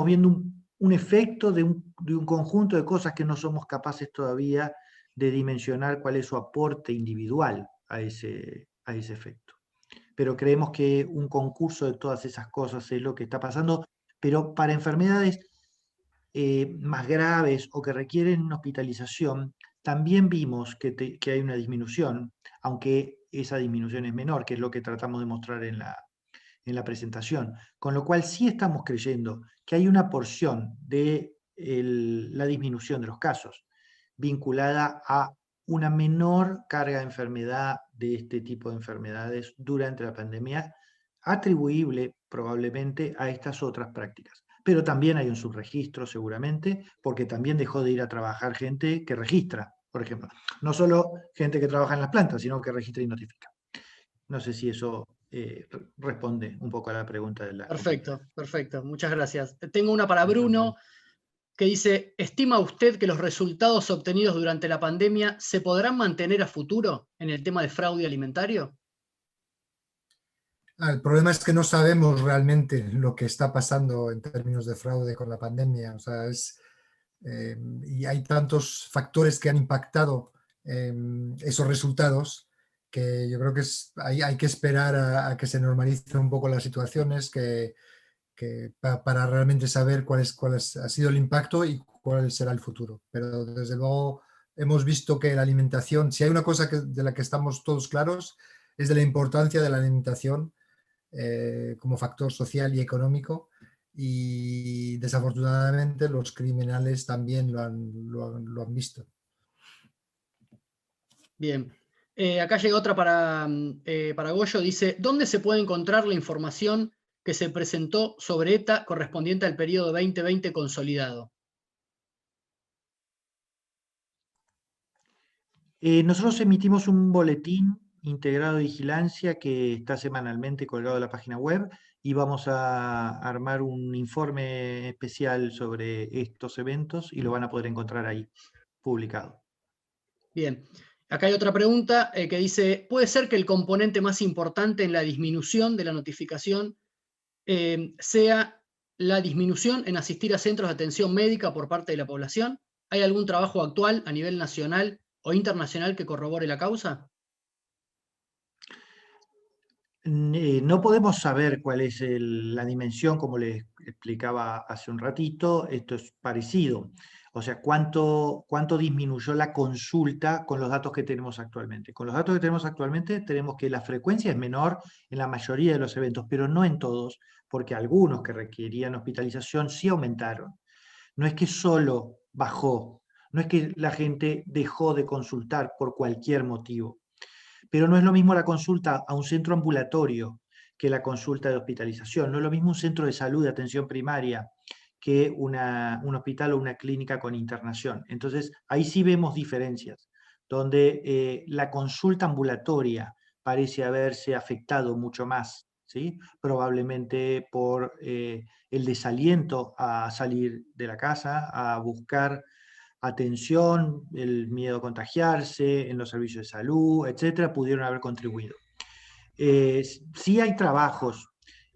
[SPEAKER 5] viendo, un efecto de un conjunto de cosas que no somos capaces todavía de dimensionar cuál es su aporte individual a ese efecto. Pero creemos que un concurso de todas esas cosas es lo que está pasando, pero para enfermedades más graves o que requieren hospitalización, también vimos que hay una disminución, aunque esa disminución es menor, que es lo que tratamos de mostrar en la presentación. Con lo cual sí estamos creyendo que hay una porción de la disminución de los casos vinculada a una menor carga de enfermedad de este tipo de enfermedades durante la pandemia, atribuible probablemente a estas otras prácticas. Pero también hay un subregistro seguramente, porque también dejó de ir a trabajar gente que registra, por ejemplo. No solo gente que trabaja en las plantas, sino que registra y notifica. No sé si eso responde un poco a la pregunta de la...
[SPEAKER 1] Perfecto, perfecto. Muchas gracias. Tengo una para Bruno, que dice, ¿estima usted que los resultados obtenidos durante la pandemia se podrán mantener a futuro en el tema de fraude alimentario?
[SPEAKER 6] El problema es que no sabemos realmente lo que está pasando en términos de fraude con la pandemia. O sea, y hay tantos factores que han impactado esos resultados que yo creo que hay que esperar a que se normalicen un poco las situaciones para realmente saber ha sido el impacto y cuál será el futuro. Pero desde luego hemos visto que la alimentación, si hay una cosa de la que estamos todos claros, es de la importancia de la alimentación como factor social y económico, y desafortunadamente los criminales también lo han visto.
[SPEAKER 1] Bien. Acá llega otra para Goyo. Dice, ¿dónde se puede encontrar la información que se presentó sobre ETA correspondiente al periodo 2020 consolidado?
[SPEAKER 5] Nosotros emitimos un boletín integrado de vigilancia que está semanalmente colgado en la página web, y vamos a armar un informe especial sobre estos eventos y lo van a poder encontrar ahí, publicado.
[SPEAKER 1] Bien. Acá hay otra pregunta que dice, ¿puede ser que el componente más importante en la disminución de la notificación sea la disminución en asistir a centros de atención médica por parte de la población? ¿Hay algún trabajo actual a nivel nacional o internacional que corrobore la causa?
[SPEAKER 5] No podemos saber cuál es la dimensión, como les explicaba hace un ratito. Esto es parecido. O sea, cuánto disminuyó la consulta con los datos que tenemos actualmente. Con los datos que tenemos actualmente tenemos que la frecuencia es menor en la mayoría de los eventos, pero no en todos, porque algunos que requerían hospitalización sí aumentaron. No es que solo bajó, no es que la gente dejó de consultar por cualquier motivo. Pero no es lo mismo la consulta a un centro ambulatorio que la consulta de hospitalización. No es lo mismo un centro de salud de atención primaria que un hospital o una clínica con internación. Entonces, ahí sí vemos diferencias, donde la consulta ambulatoria parece haberse afectado mucho más, ¿sí? Probablemente por el desaliento a salir de la casa, a buscar atención, el miedo a contagiarse en los servicios de salud, etcétera, pudieron haber contribuido. Sí hay trabajos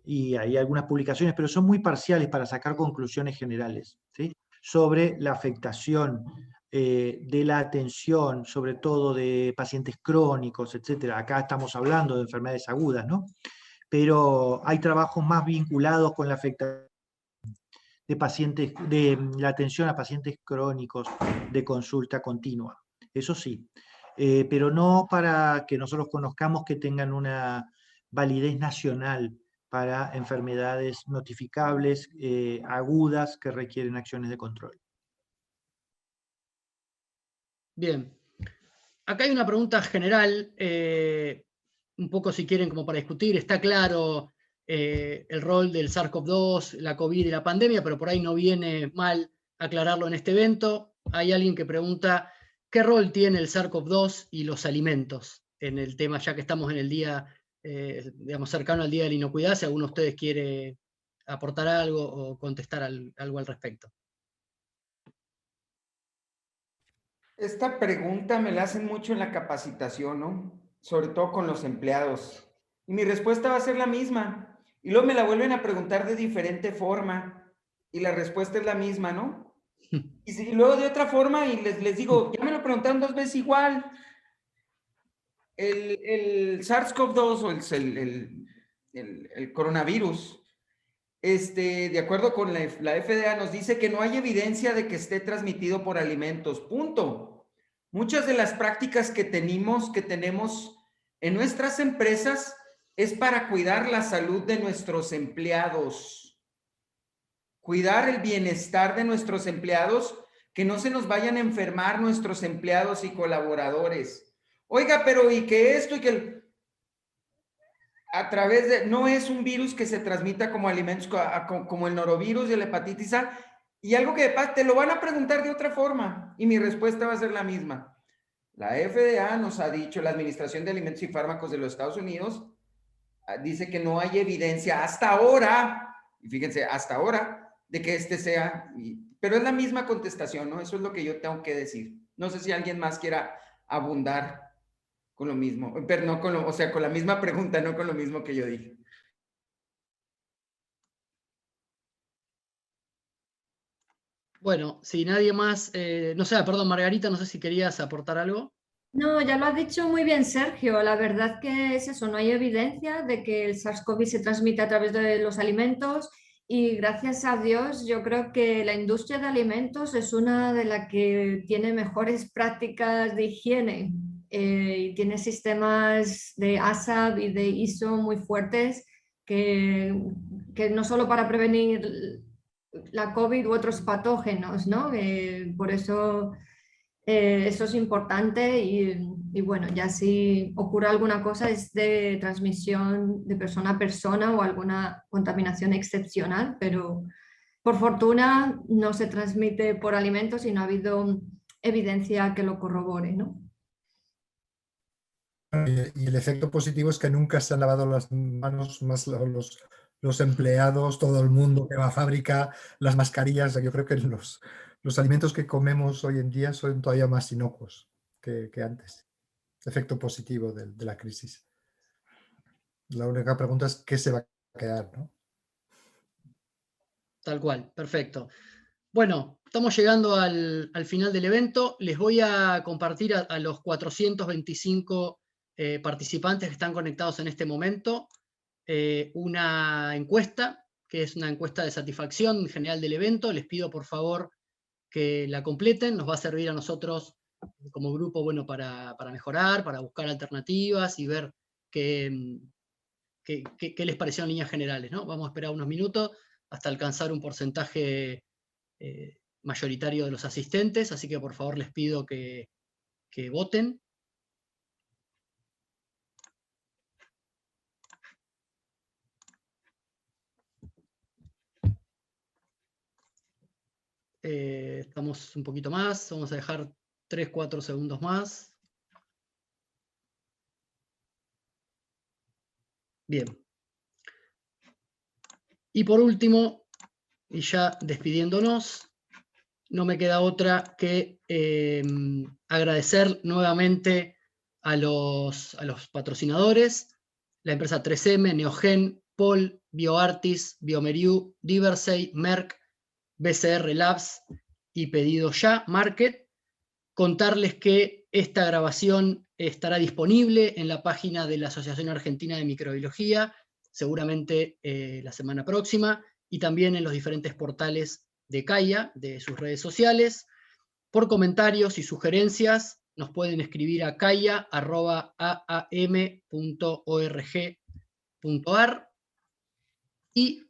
[SPEAKER 5] y hay algunas publicaciones, pero son muy parciales para sacar conclusiones generales, ¿sí? Sobre la afectación de la atención, sobre todo de pacientes crónicos, etcétera. Acá estamos hablando de enfermedades agudas, ¿no? Pero hay trabajos más vinculados con la afectación de pacientes, de la atención a pacientes crónicos de consulta continua. Eso sí, pero no para que nosotros conozcamos que tengan una validez nacional para enfermedades notificables agudas que requieren acciones de control.
[SPEAKER 1] Bien. Acá hay una pregunta general, un poco si quieren como para discutir. Está claro el rol del SARS-CoV-2, la COVID y la pandemia, pero por ahí no viene mal aclararlo en este evento. Hay alguien que pregunta, ¿qué rol tiene el SARS-CoV-2 y los alimentos en el tema, ya que estamos en el día, digamos, cercano al Día de la Inocuidad? Si alguno de ustedes quiere aportar algo o contestar algo al respecto.
[SPEAKER 4] Esta pregunta me la hacen mucho en la capacitación, ¿no? Sobre todo con los empleados. Y mi respuesta va a ser la misma. Y luego me la vuelven a preguntar de diferente forma. Y la respuesta es la misma, ¿no? Y luego de otra forma, y les digo, ya me lo preguntaron 2 veces igual. El SARS-CoV-2 o el coronavirus, de acuerdo con la FDA, nos dice que no hay evidencia de que esté transmitido por alimentos, punto. Muchas de las prácticas que tenemos en nuestras empresas es para cuidar la salud de nuestros empleados, cuidar el bienestar de nuestros empleados, que no se nos vayan a enfermar nuestros empleados y colaboradores. Oiga, pero y que esto y que a través de, no es un virus que se transmita como alimentos, como el norovirus y la hepatitis A, y algo que te lo van a preguntar de otra forma, y mi respuesta va a ser la misma. La FDA nos ha dicho, la Administración de Alimentos y Fármacos de los Estados Unidos, dice que no hay evidencia hasta ahora, y fíjense, hasta ahora, de que sea, pero es la misma contestación, ¿no? Eso es lo que yo tengo que decir. No sé si alguien más quiera abundar con lo mismo, pero no con o sea, con la misma pregunta, no con lo mismo que yo dije.
[SPEAKER 1] Bueno, si nadie más, no sé, perdón, Margarita, no sé si querías aportar algo.
[SPEAKER 3] No, ya lo ha dicho muy bien Sergio. La verdad que es eso, no hay evidencia de que el SARS-CoV se transmite a través de los alimentos y gracias a Dios yo creo que la industria de alimentos es una de las que tiene mejores prácticas de higiene y tiene sistemas de ASAP y de ISO muy fuertes que no solo para prevenir la COVID u otros patógenos, ¿no? Por eso... eso es importante y bueno, ya si ocurre alguna cosa es de transmisión de persona a persona o alguna contaminación excepcional, pero por fortuna no se transmite por alimentos y no ha habido evidencia que lo corrobore, ¿no?
[SPEAKER 6] Y el efecto positivo es que nunca se han lavado las manos más los empleados, todo el mundo que va a fábrica, las mascarillas. Yo creo que los alimentos que comemos hoy en día son todavía más inocuos que antes. Efecto positivo de la crisis. La única pregunta es qué se va a quedar, ¿no?
[SPEAKER 1] Tal cual, perfecto. Bueno, estamos llegando al final del evento. Les voy a compartir a los 425 participantes que están conectados en este momento una encuesta, que es una encuesta de satisfacción general del evento. Les pido por favor que la completen, nos va a servir a nosotros como grupo, bueno, para mejorar, para buscar alternativas y ver qué les pareció en líneas generales, ¿no? Vamos a esperar unos minutos hasta alcanzar un porcentaje mayoritario de los asistentes, así que por favor les pido que voten. Estamos un poquito más, vamos a dejar 3-4 segundos más. Bien. Y por último, y ya despidiéndonos, no me queda otra que agradecer nuevamente a los patrocinadores, la empresa 3M, Neogen, Pol, BioArtis, Biomeriu, Diversey, Merck, BCR Labs y Pedido Ya Market. Contarles que esta grabación estará disponible en la página de la Asociación Argentina de Microbiología, seguramente la semana próxima, y también en los diferentes portales de CAIA, de sus redes sociales. Por comentarios y sugerencias nos pueden escribir a caya@aam.org.ar. Y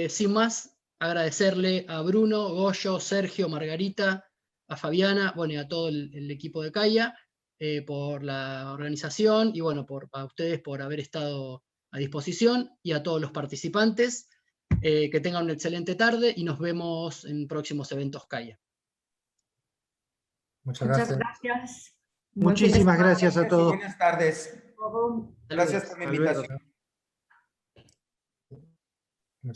[SPEAKER 1] sin más, agradecerle a Bruno, Goyo, Sergio, Margarita, a Fabiana, bueno, y a todo el equipo de CAIA por la organización y bueno, a ustedes por haber estado a disposición y a todos los participantes. Que tengan una excelente tarde y nos vemos en próximos eventos CAIA.
[SPEAKER 6] Muchas
[SPEAKER 3] Muchas
[SPEAKER 6] gracias.
[SPEAKER 3] gracias.
[SPEAKER 5] Muchísimas gracias a todos.
[SPEAKER 4] Buenas tardes. Gracias por la invitación.